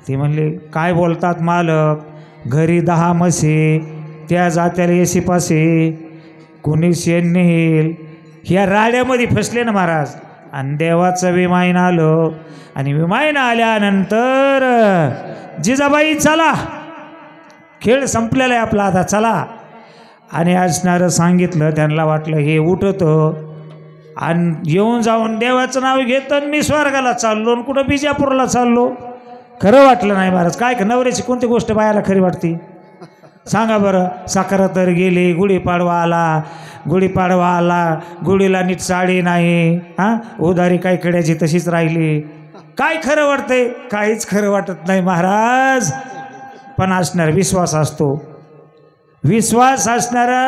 ती म्हणली, काय बोलतात मालक, घरी 10 म्हशी, त्या जात्याला येशीपाशी कोणी शेण नेईल. ह्या राड्यामध्ये फसले ना महाराज. आणि देवाचं विमाईन आलं आणि विमाईन आल्यानंतर जिजाबाई चला, खेळ संपलेला आहे आपला, आता चला. आणि असणारं सांगितलं. त्यांना वाटलं हे उठतं आणि येऊन जाऊन देवाचं नाव घेतं आणि मी स्वर्गाला चाललो आणि कुठं बिजापूरला चाललो. खरं वाटलं नाही महाराज. काय नवऱ्याची कोणती गोष्ट बायाला खरी वाटते सांगा बरं. साखर तर गेली, गुढीपाडवा आला, गुढीला नीट साडी नाही, हां उधारी काय कड्याची तशीच राहिली. काय खरं वाटतंय? काहीच खरं वाटत नाही महाराज. पण असणार विश्वास असतो. विश्वास असणारा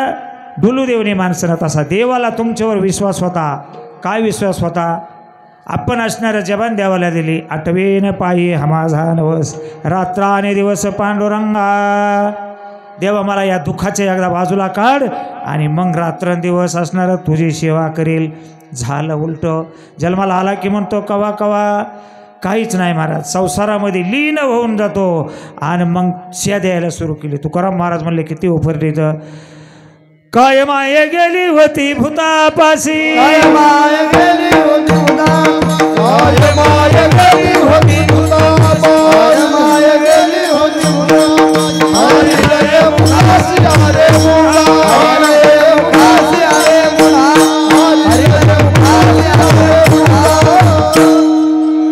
डुलूदेवनी माणसानं तसा देवाला तुमच्यावर विश्वास होता. काय विश्वास होता? आपण असणारं जबान देवाला दिली. आठवेन पायी हमाझा नवस, रात्र आणि दिवस पांडुरंगा. देवा मला या दुःखाच्या एकदा बाजूला काढ आणि मग रात्रंदिवस असणारं तुझी सेवा करेल. झालं उलट. जन्माला आला की म्हणतो कवा कवा काहीच नाही महाराज. संसारामध्ये लीन होऊन जातो आणि मग शिया द्यायला सुरू केली. तुकाराम महाराज म्हणले किती उफरली तर, काय माय गेली होती भूतापाशी, काय माय गेली होती भूतापाशी, काय माय गेली होती भूतापाशी, काय माय गेली होती भूतापाशी. हरी रे मुखासी हरे मुखा, हरी रे मुखासी हरे मुखा, हरी रे मुखासी हरे मुखा.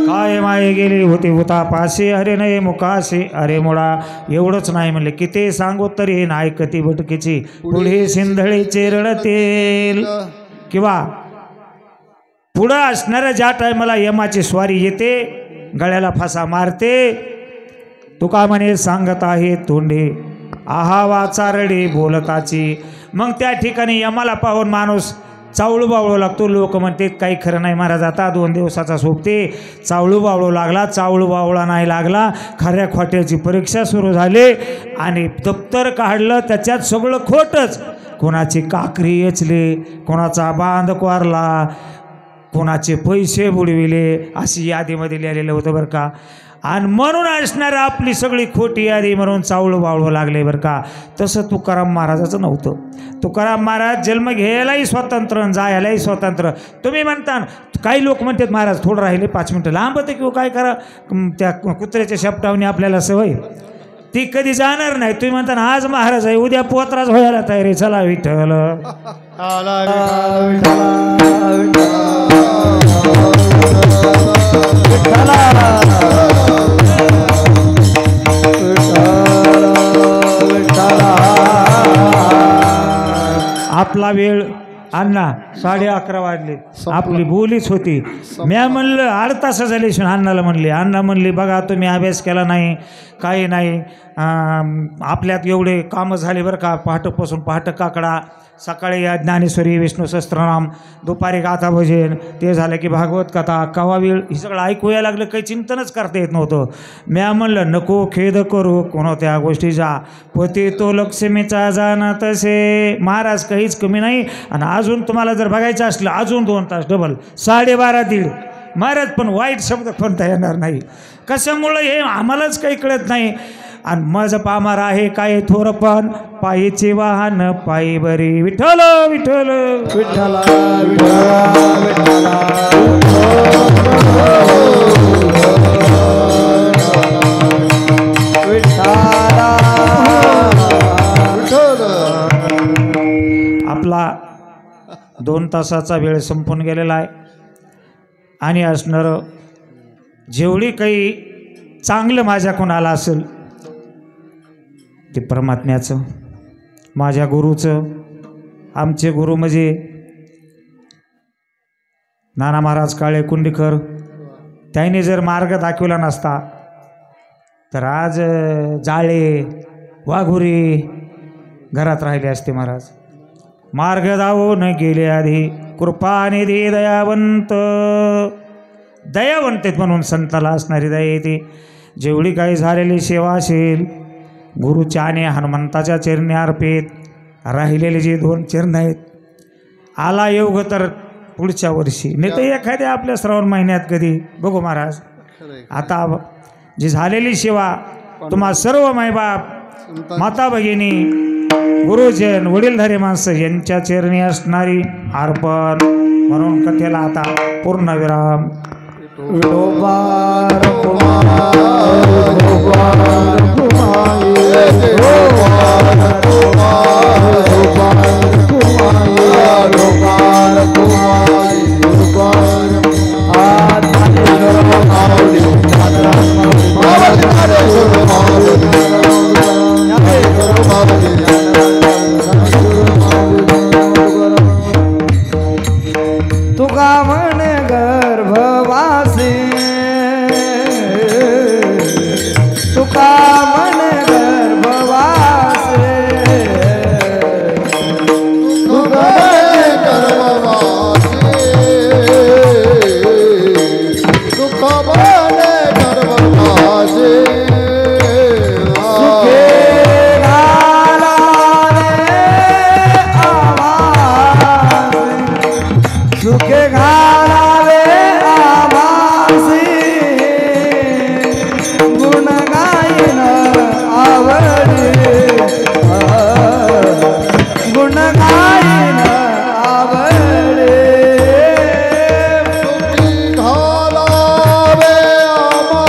काय माय गेली होती भूतापाशी, हरे नये मुखाशी अरे मुळा. एवढंच नाही म्हणले की ते सांगू तरी नाही कती भटकीची, पुढे सिंधळीचे रडतेल. किंवा पुढं असणाऱ्या ज्या टायमाला यमाची स्वारी येते, गळ्याला फासा मारते, तुका म्हणे सांगत आहे तोंडे आहा वाचारडे बोलताची. मग त्या ठिकाणी यमाला पाहून माणूस चावळू बावळू लागतो. लोक म्हणते काही खरं नाही महाराज, आता 2 दिवसाचा सोबते चावळू बावळू लागला. चावळू बावळा नाही लागला, खऱ्या खोट्याची परीक्षा सुरू झाली आणि दप्तर काढलं, त्याच्यात सगळं खोटच. कोणाची काकरी येचली, कोणाचा बांध कोरला, कोणाचे पैसे बुडविले, अशी यादीमध्ये लिहिलेलं होतं बरं का. आणि म्हणून असणार आपली सगळी खोटी यादी म्हणून चावळू बावळू लागले बरं का. तसं तुकाराम महाराजाचं नव्हतं. तुकाराम महाराज जन्म घ्यायलाही स्वतंत्र, जायलाही स्वतंत्र. तुम्ही म्हणता काही लोक म्हणतात महाराज थोडं राहिले 5 मिनटं लांब होते किंवा काय करा, त्या कुत्र्याच्या शेपटावणी आपल्याला सवय, ती कधी जाणार नाही. तुम्ही म्हणता ना आज महाराज आहे, उद्या पोत्राच व्हायला तयारी. चला विठ्ठल आपला वेळ अण्णा 11:30 वाजले. आपली बोलीच होती. म्या म्हणलं 1/2 तास झाले. अण्णाला म्हणले, अण्णा म्हणले बघा तुम्ही अभ्यास केला नाही, काही नाही, आपल्यात एवढे कामं झाले बरं का. पहाटपासून पहाट काकडा, सकाळी ज्ञानेश्वरी विष्णू सहस्त्रनाम, दुपारी गाथा भजन, ते झालं की भागवत कथा, कवा वेळ हे सगळं ऐकू यायला लागलं. काही चिंतनच करता येत नव्हतं. म्या म्हणलं नको खेद करू कोणत्या गोष्टीचा, पती तो लक्ष्मीचा जाणं तसे. महाराज काहीच कमी नाही. आणि अजून तुम्हाला जर बघायचं असलं अजून 2 तास डबल 12:30 1:30 महाराज. पण वाईट शब्द कोणता येणार नाही. कशामुळं हे आम्हालाच काही कळत नाही. आणि मज पामार आहे काय थोरपण, पायीचे वाहन पायी बरी. विठ्ठल विठ्ठल विठ्ठल विठ्ठल विठ्ठल. तासाचा वेळ संपून गेलेला आहे आणि असणारं जेवढी काही चांगलं माझ्याकडून आलं असेल ते परमात्म्याचं, माझ्या गुरुचं. आमचे गुरु म्हणजे नाना महाराज काळे कुंडीकर. त्यांनी जर मार्ग दाखवला नसता तर आज जाळे वाघुरी घरात राहिले असते. महाराज मार्ग दावून गेले आधी कृपानिधी दयावंत. दयावंत म्हणून संताला असणारी दया येते. जेवढी काही झालेली सेवा असेल गुरुच्या आणि हनुमंताच्या चरणी अर्पित. राहिलेले जे 2 चरण आहेत आला योग तर पुढच्या वर्षी, नाही तर एखाद्या आपल्या श्रावण महिन्यात कधी बघू महाराज. आता जी झालेली सेवा तुम्हा सर्व मायबाप माता भगिनी गुरुजन वडीलधारे माणसं यांच्या चरणी असणारी अर्पण म्हणून कथेला आता पूर्णविराम. विठोबार कुमार विठोबार कुमार तुका म्हणे गर्भवासी तुका म्हणे गर्भवासी तुका म्हणे गर्भवासी तुका म्हणे गर्भवासी सुखे घाला रे आवाज सुखे घालावे आभासी गुण गायन आवडे गुण गायन आवडे सुखी घालावे आभासी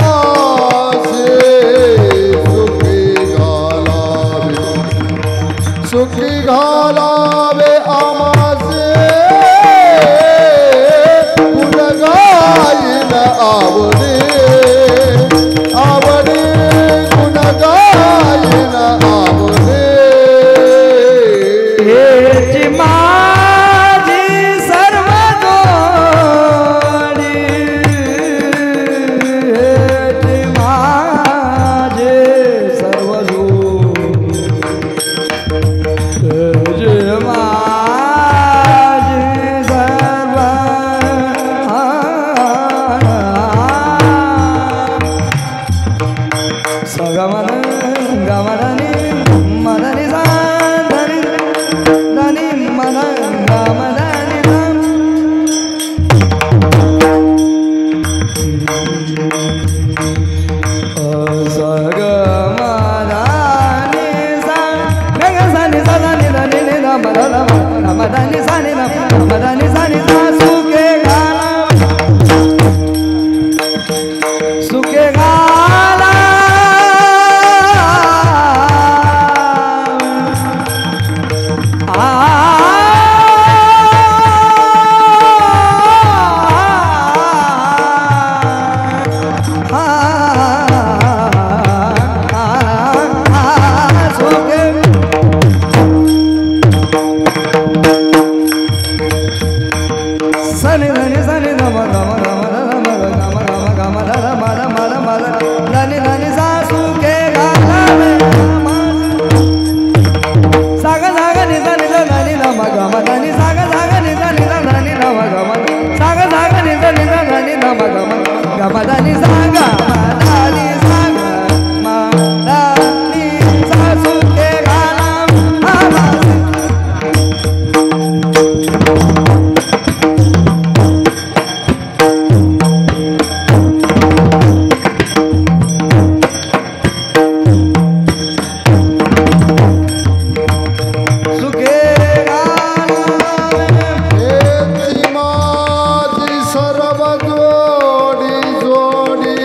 सुखी घालावे आभासी आवडे आवडे गुण गायन आवडे हेची माझी सर्व जोडी हेची माझे सर्व जोडी हेची माझी सर्व गमन गमनी मदनी धनी धनी मन गमनी सग मदानी सा गग सनि सदानी धनी मदनी सनि मदनी सनि सा सुखे गाला सुखे गाला सनि धनि सनि गम गम गम गम गम गम गम धर मद मद मद धनि धनि सा सुखे गालावे साग साग नि धनि धनि गम गम धनि साग साग नि धनि धनि गम गम साग साग नि धनि धनि गम गम गम धनि साग धनि साग म धनि सा सुखे गालावे सर्व जोडी जोडी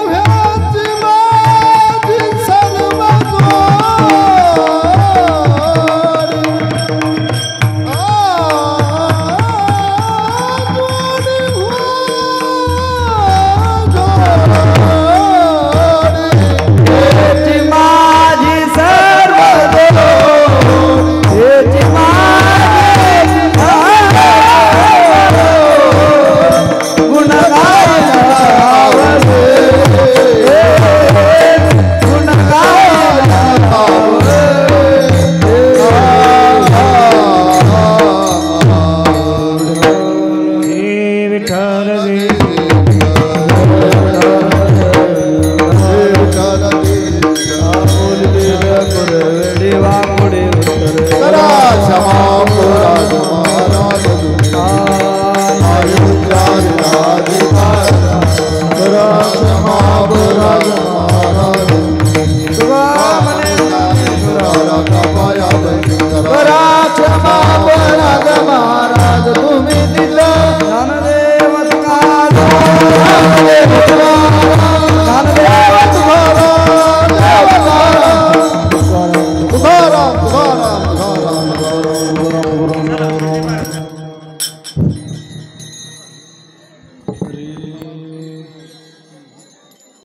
व्याची माझी सर्व जोडी हेची माझी सर्व जोडी हेची माझी गुण गायला आवडे गुण गायला हे विठ्ठल